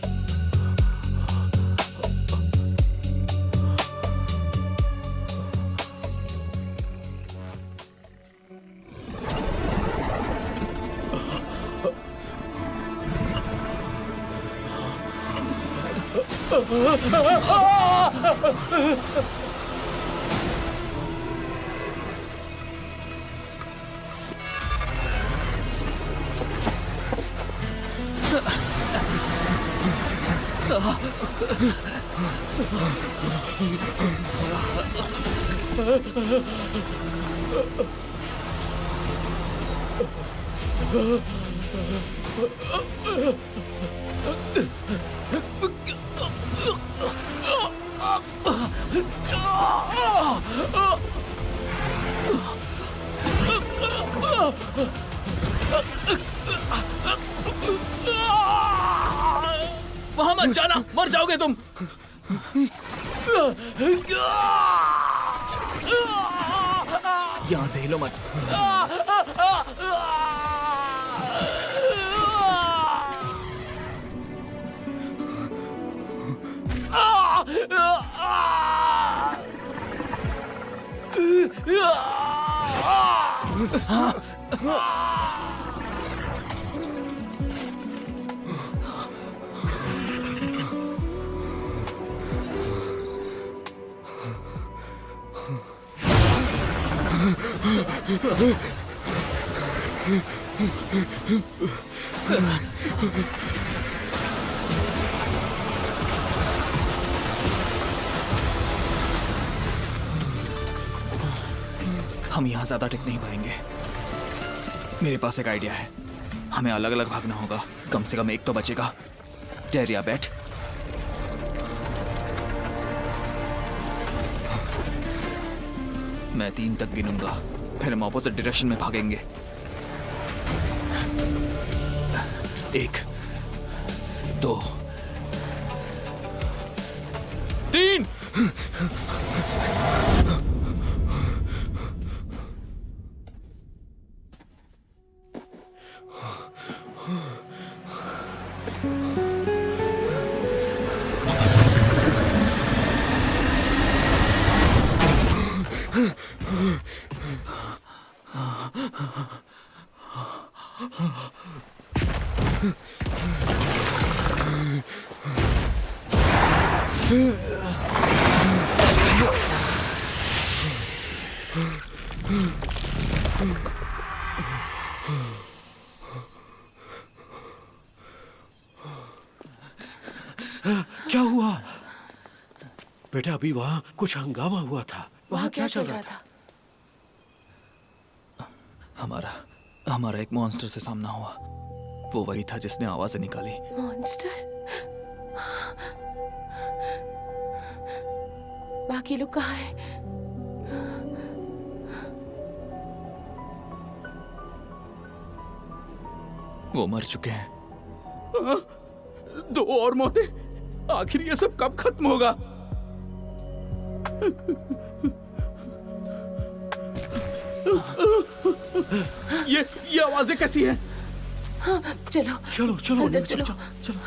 वहां मत जाना, मर जाओगे तुम। यहां से हिलो मत। हम यहां ज्यादा टिक नहीं पाएंगे। मेरे पास एक आइडिया है। हमें अलग अलग भागना होगा, कम से कम एक तो बचेगा। टेरिया बैठ। मैं 3 तक गिनूंगा, फिर हम ऑपोजिट डायरेक्शन में भागेंगे। 1 2 3। क्या हुआ बेटा? अभी वहाँ कुछ हंगामा हुआ था। वहाँ क्या चल रहा था? हमारा एक मॉन्स्टर से सामना हुआ। वो वही था जिसने आवाजें निकाली। मॉन्स्टर? बाकी लोग कहाँ हैं? वो मर चुके हैं। 2 और मौतें? आखिर ये सब कब खत्म होगा? ये आवाजें कैसी हैं? हाँ, चलो चलो चलो अंदर चलो, चलो। चलो।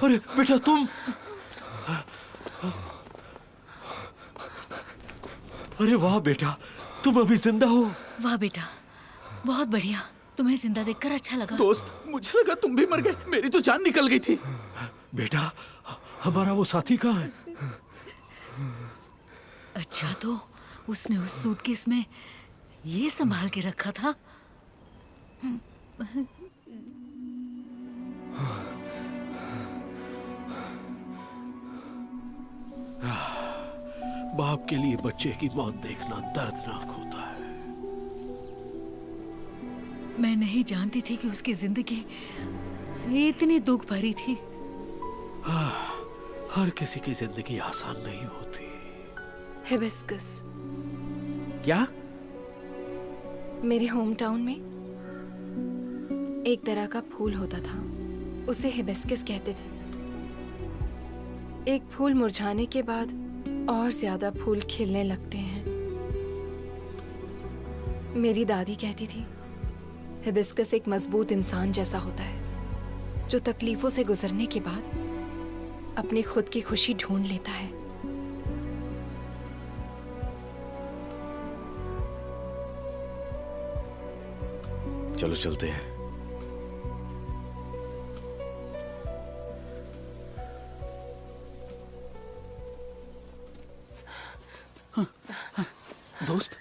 अरे बेटा तुम, अरे वाह बेटा, तुम अभी जिंदा हो। वाह बेटा, बहुत बढ़िया। तुम्हें जिंदा देखकर अच्छा लगा। दोस्त, मुझे लगा तुम भी मर गए। मेरी तो जान निकल गई थी। बेटा हमारा वो साथी कहाँ है? अच्छा, तो उसने उस सूटकेस में ये संभाल के रखा था। बाप के लिए बच्चे की मौत देखना दर्दनाक होता है। मैं नहीं जानती थी कि उसकी जिंदगी इतनी दुख भरी थी। हर किसी की जिंदगी आसान नहीं होती। हिबिस्कस। क्या? मेरे होम टाउन में एक तरह का फूल होता था, उसे हिबिस्कस कहते थे। एक फूल मुरझाने के बाद और ज्यादा फूल खिलने लगते हैं। मेरी दादी कहती थी हिबिस्कस एक मजबूत इंसान जैसा होता है जो तकलीफों से गुजरने के बाद अपनी खुद की खुशी ढूंढ लेता है। चलो चलते हैं। दोस्त,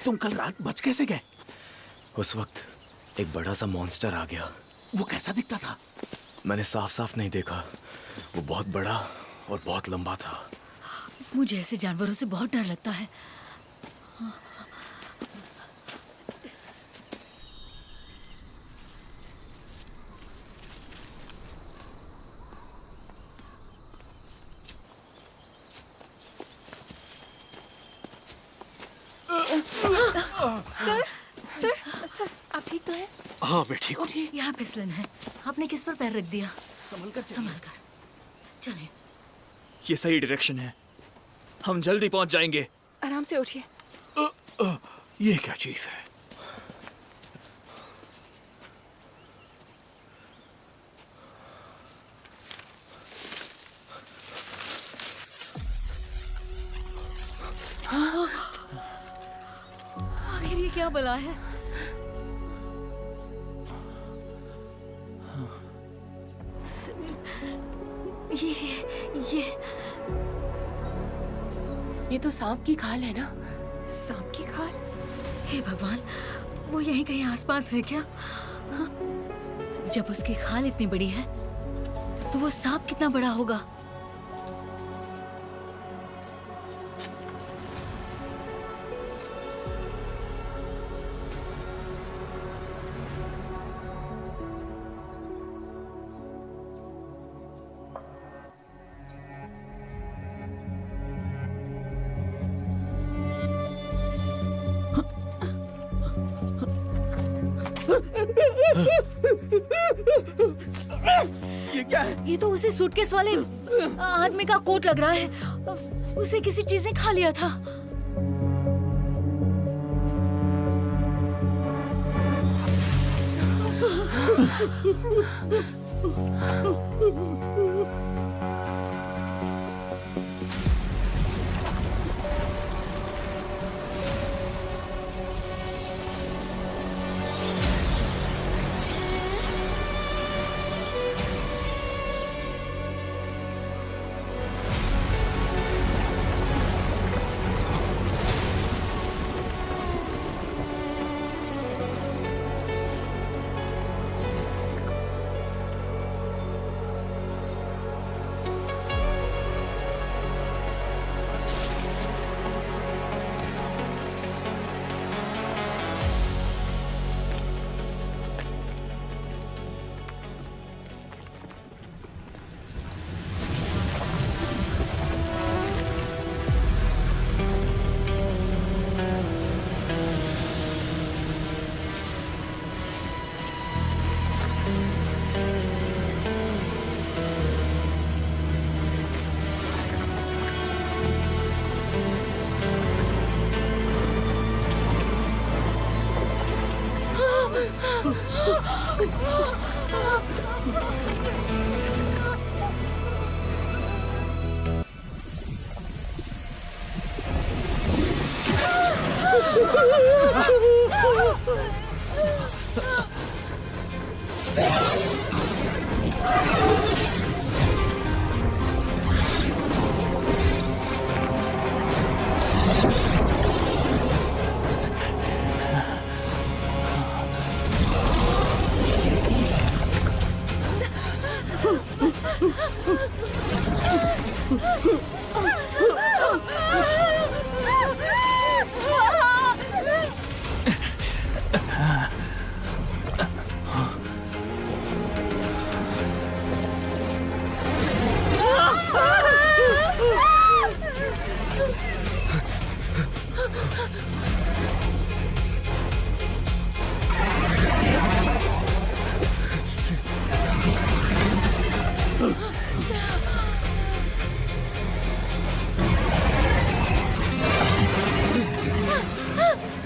तुम कल रात बच कैसे गए? उस वक्त एक बड़ा सा मॉन्स्टर आ गया। वो कैसा दिखता था? मैंने साफ साफ नहीं देखा। वो बहुत बड़ा और बहुत लंबा था। मुझे ऐसे जानवरों से बहुत डर लगता है। सर सर सर, आप ठीक तो हैं? हाँ मैं ठीक हूँ। उठिए, यहाँ फिसलन है। आपने किस पर पैर रख दिया? संभल कर चलें। ये सही डायरेक्शन है, हम जल्दी पहुंच जाएंगे। आराम से उठिए। ये क्या चीज है? आखिर ये क्या बला है? ये तो सांप की खाल है ना? सांप की खाल? हे भगवान, वो यहीं कहीं आसपास है क्या? हाँ? जब उसकी खाल इतनी बड़ी है तो वो सांप कितना बड़ा होगा? ये क्या है? ये तो उसी सूटकेस वाले आदमी का कोट लग रहा है। उसे किसी चीज ने खा लिया था।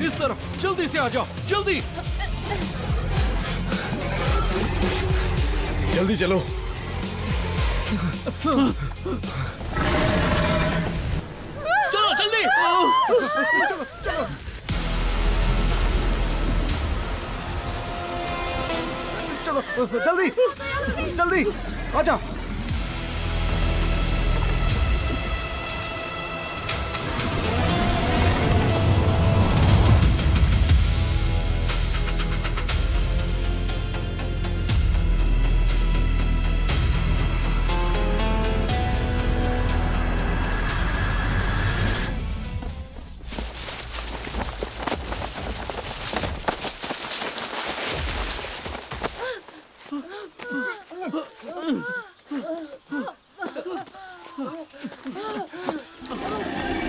इस तरफ जल्दी से आ जाओ, जल्दी जल्दी चलो। चलो जल्दी। चलो जल्दी जल्दी आजा।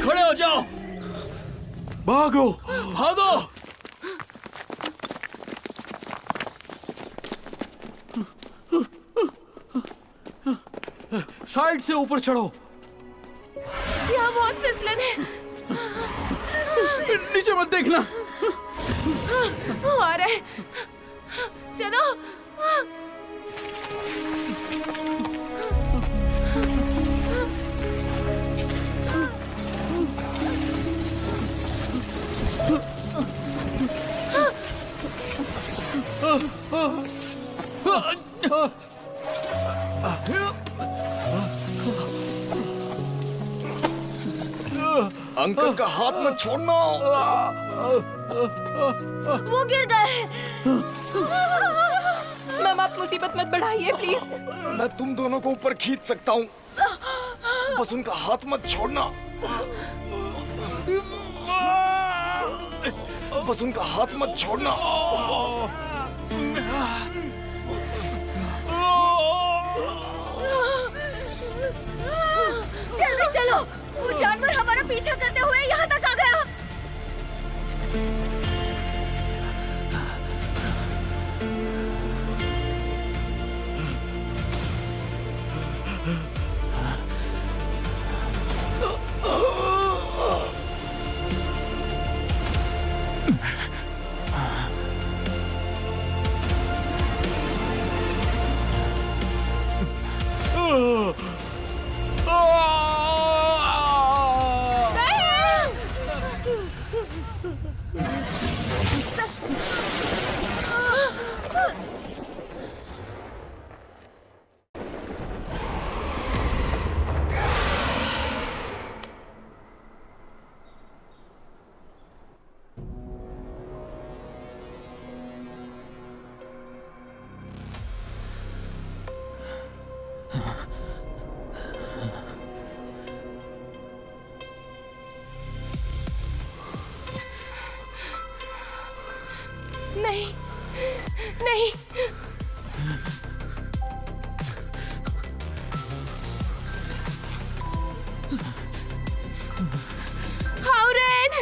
खड़े हो जाओ। भागो भागो। साइड से ऊपर चढ़ो। यहाँ बहुत फिसलन है। नीचे मत देखना। आ रहा है। चलो। अंकल का हाथ मत छोड़ना। वो गिर गए। मैम आप मुसीबत मत बढ़ाइए प्लीज। मैं तुम दोनों को ऊपर खींच सकता हूँ, बस उनका हाथ मत छोड़ना। बस उनका हाथ मत छोड़ना। जल्दी चलो, वो जानवर हमारा पीछा करते हुए यहाँ तक आ गया। नहीं नहीं, हाउरेन।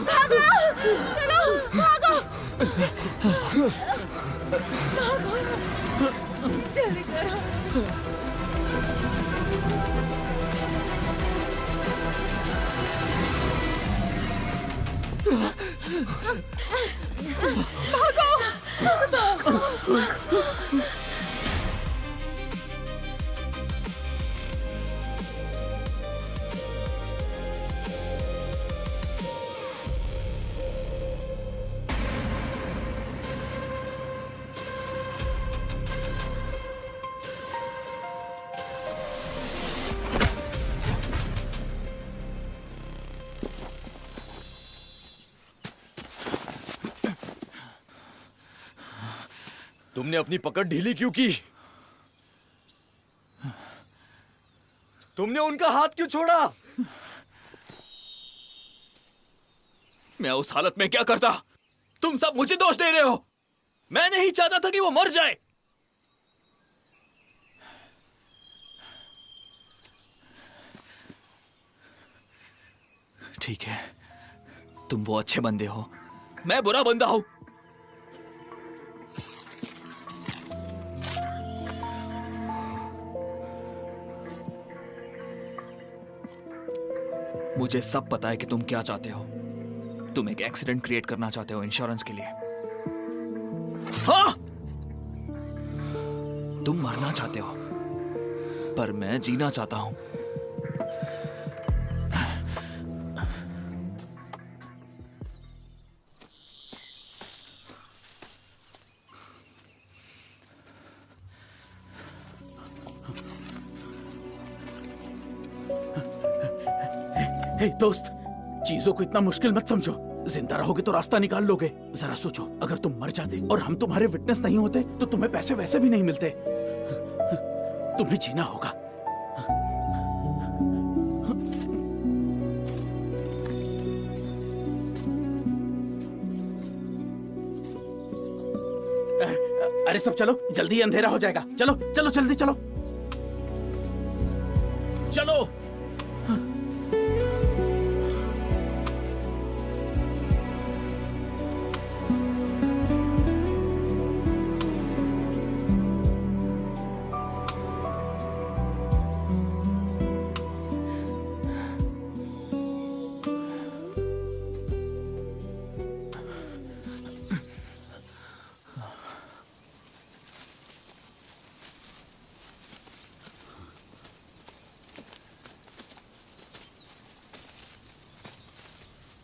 भागो, चलो भागो। जल्दी करो। तुमने अपनी पकड़ ढीली क्यों की? तुमने उनका हाथ क्यों छोड़ा? मैं उस हालत में क्या करता? तुम सब मुझे दोष दे रहे हो। मैं नहीं चाहता था कि वो मर जाए। ठीक है, तुम वो अच्छे बंदे हो, मैं बुरा बंदा हूं। मुझे सब पता है कि तुम क्या चाहते हो। तुम एक एक्सीडेंट क्रिएट करना चाहते हो इंश्योरेंस के लिए। हाँ? तुम मरना चाहते हो, पर मैं जीना चाहता हूं। हे दोस्त, चीजों को इतना मुश्किल मत समझो। जिंदा रहोगे तो रास्ता निकाल लोगे। जरा सोचो, अगर तुम मर जाते और हम तुम्हारे विटनेस नहीं होते तो तुम्हें पैसे वैसे भी नहीं मिलते। तुम्हें जीना होगा। अरे सब चलो, जल्दी अंधेरा हो जाएगा। चलो चलो जल्दी चलो चलो।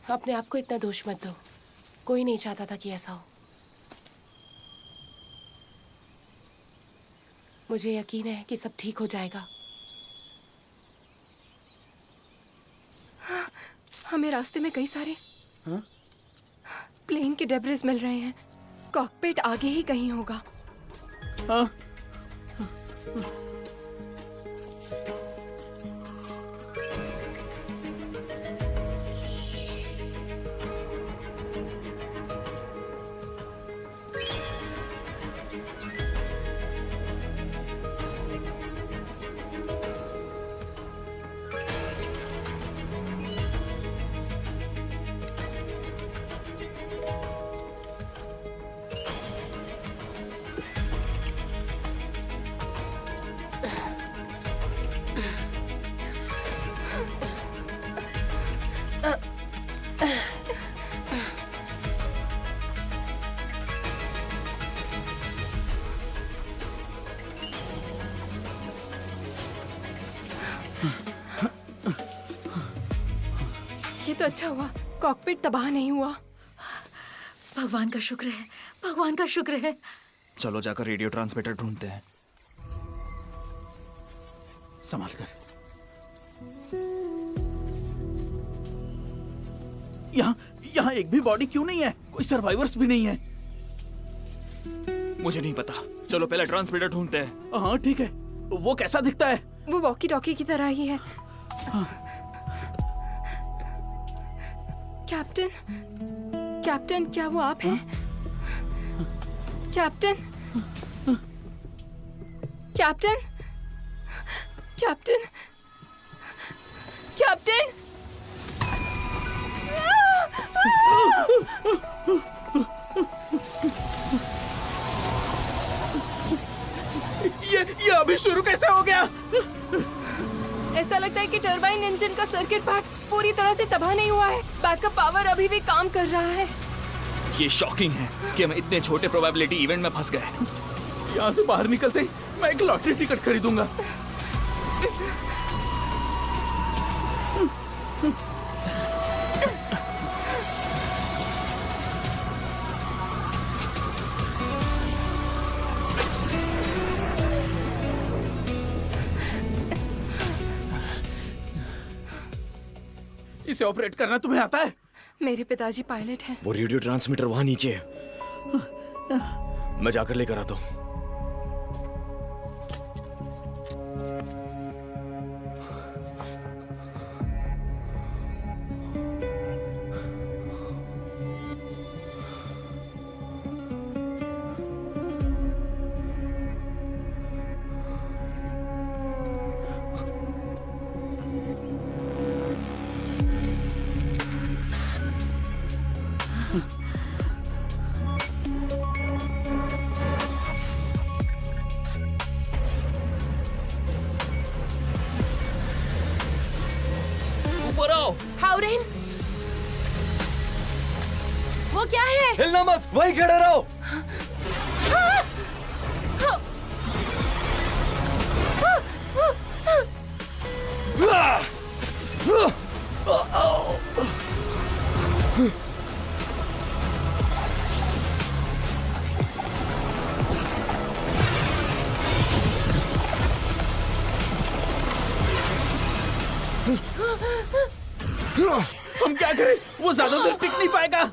अपने आप को इतना दोष मत दो। कोई नहीं चाहता था कि ऐसा हो। मुझे यकीन है कि सब ठीक हो जाएगा। हमें रास्ते में कई सारे प्लेन के डेब्रिस मिल रहे हैं। कॉकपिट आगे ही कहीं होगा। ये तो अच्छा हुआ, कॉकपिट तबाह नहीं हुआ। भगवान का शुक्र है, भगवान का शुक्र है। चलो जाकर रेडियो ट्रांसमीटर ढूंढते हैं। संभाल कर। यहाँ एक भी बॉडी क्यों नहीं है? कोई सर्वाइवर्स भी नहीं है। मुझे नहीं पता। चलो पहले ट्रांसमीटर ढूंढते हैं। हाँ ठीक है। वो कैसा दिखता है? वो वॉकी टॉकी की तरह ही है। कैप्टन, कैप्टन क्या वो आप हैं? Captain, captain, captain, captain. ये अभी शुरू कैसे हो गया? ऐसा लगता है कि टरबाइन इंजन का सर्किट पार्ट पूरी तरह से तबाह नहीं हुआ है। बैकअप पावर अभी भी काम कर रहा है। ये शॉकिंग है कि हम इतने छोटे प्रोबेबिलिटी इवेंट में फंस गए। यहाँ से बाहर निकलते ही मैं एक लॉटरी टिकट खरीदूंगा। इसे ऑपरेट करना तुम्हें आता है? मेरे पिताजी पायलट हैं। वो रेडियो ट्रांसमीटर वहां नीचे है। मैं जाकर लेकर आता हूँ। हिलना मत, वहीं खड़े रहो। हम क्या करें? वो ज्यादा देर टिक नहीं पाएगा।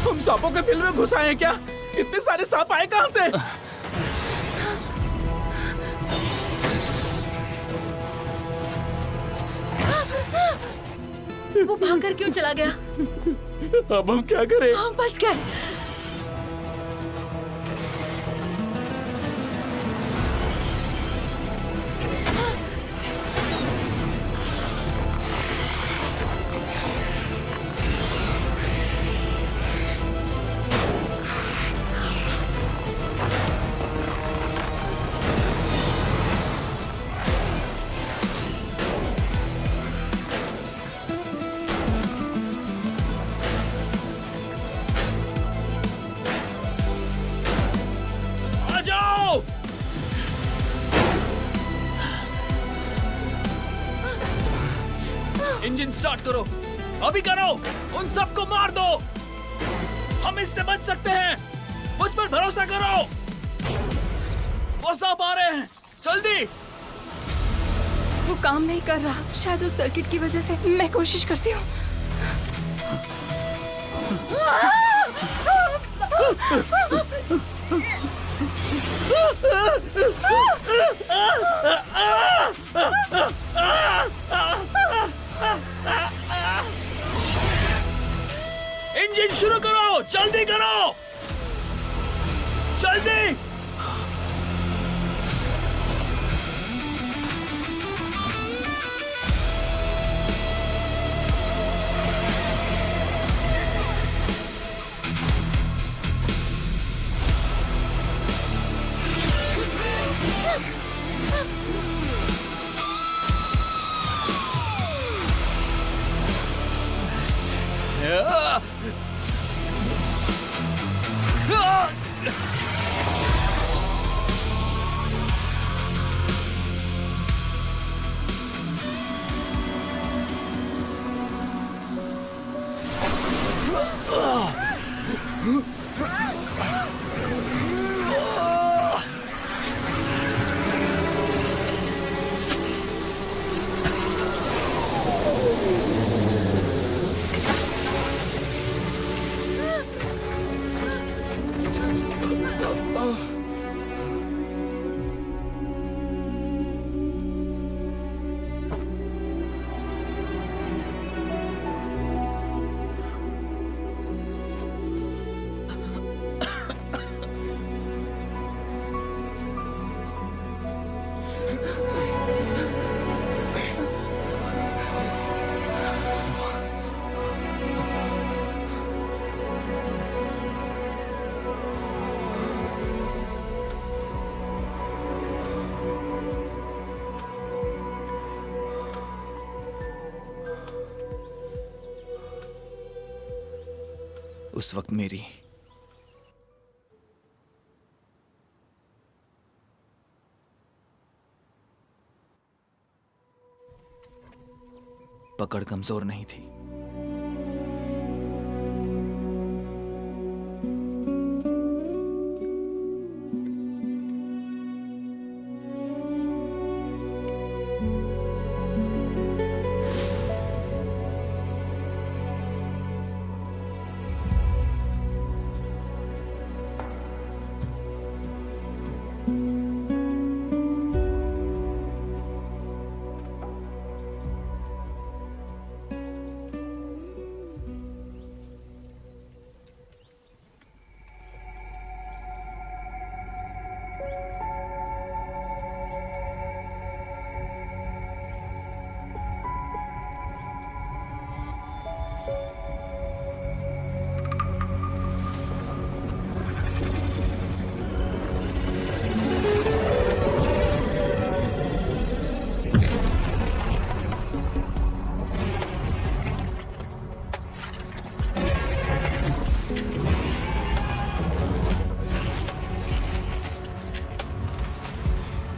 हम सांपों के बिल में घुस आए हैं क्या? इतने सारे सांप आए कहां से? वो भागकर क्यों चला गया? अब हम क्या करें? हम फंस गए। इंजन स्टार्ट करो, अभी करो, उन सबको मार दो। हम इससे बच सकते हैं, मुझ पर भरोसा करो। वो सब आ रहे हैं, जल्दी। वो काम नहीं कर रहा, शायद उस सर्किट की वजह से। मैं कोशिश करती हूँ। इंजन शुरू करो, जल्दी करो, जल्दी। उस वक्त मेरी पकड़ कमजोर नहीं थी।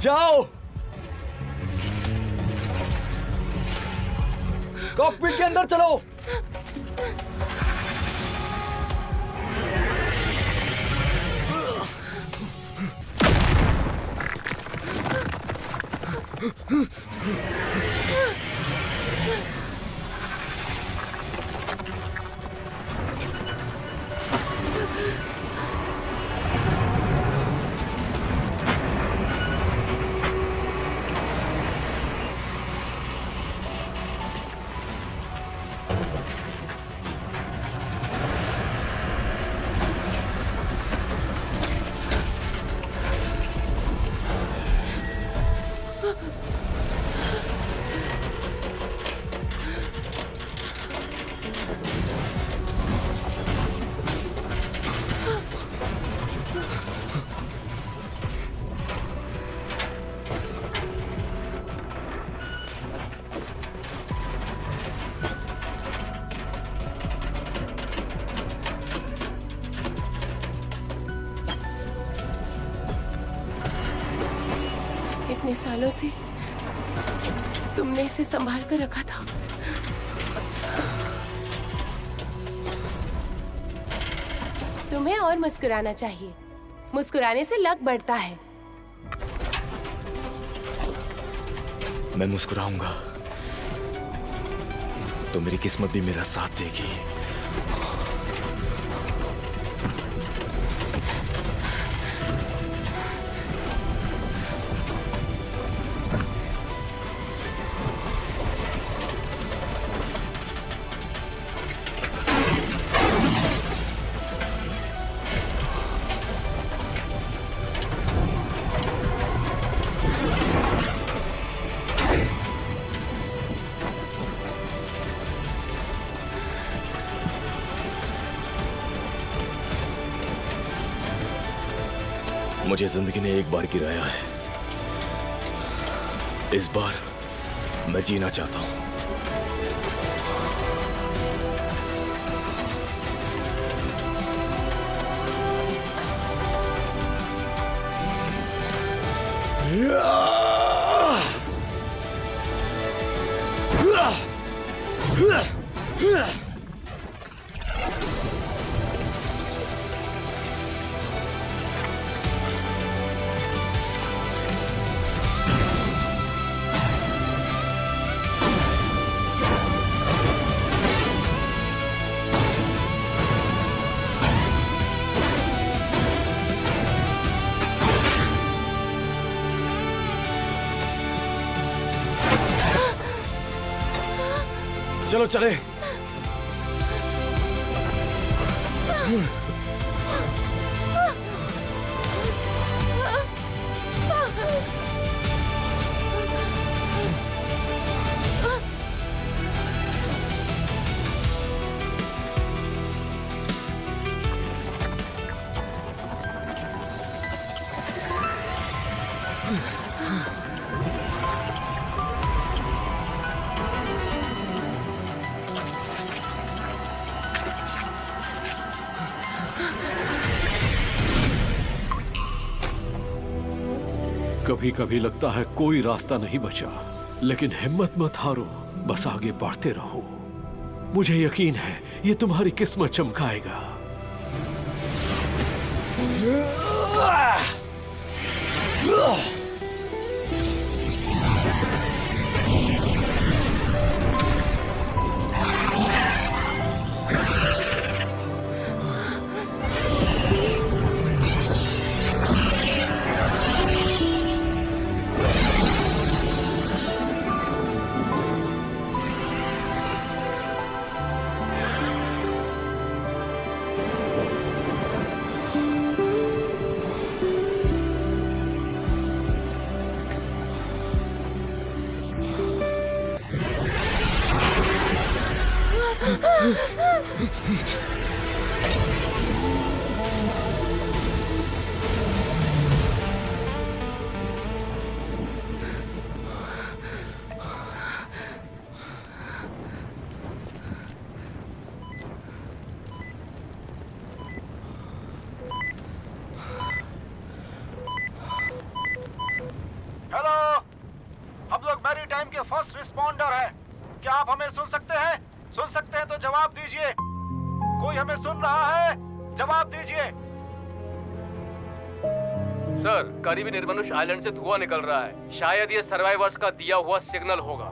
जाओ। कॉकपिट के अंदर चलो। इतने सालों से तुमने इसे संभाल कर रखा था। तुम्हें और मुस्कुराना चाहिए। मुस्कुराने से लक बढ़ता है। मैं मुस्कुराऊंगा तो मेरी किस्मत भी मेरा साथ देगी। मुझे जिंदगी ने एक बार गिराया है, इस बार मैं जीना चाहता हूं। चलो चले। कभी कभी लगता है कोई रास्ता नहीं बचा, लेकिन हिम्मत मत हारो, बस आगे बढ़ते रहो। मुझे यकीन है ये तुम्हारी किस्मत चमकाएगा। आप हमें सुन सकते हैं? सुन सकते हैं तो जवाब दीजिए। कोई हमें सुन रहा है? जवाब दीजिए। सर, करीबी निर्मनुष्य आइलैंड से धुआं निकल रहा है। शायद ये सर्वाइवर्स का दिया हुआ सिग्नल होगा।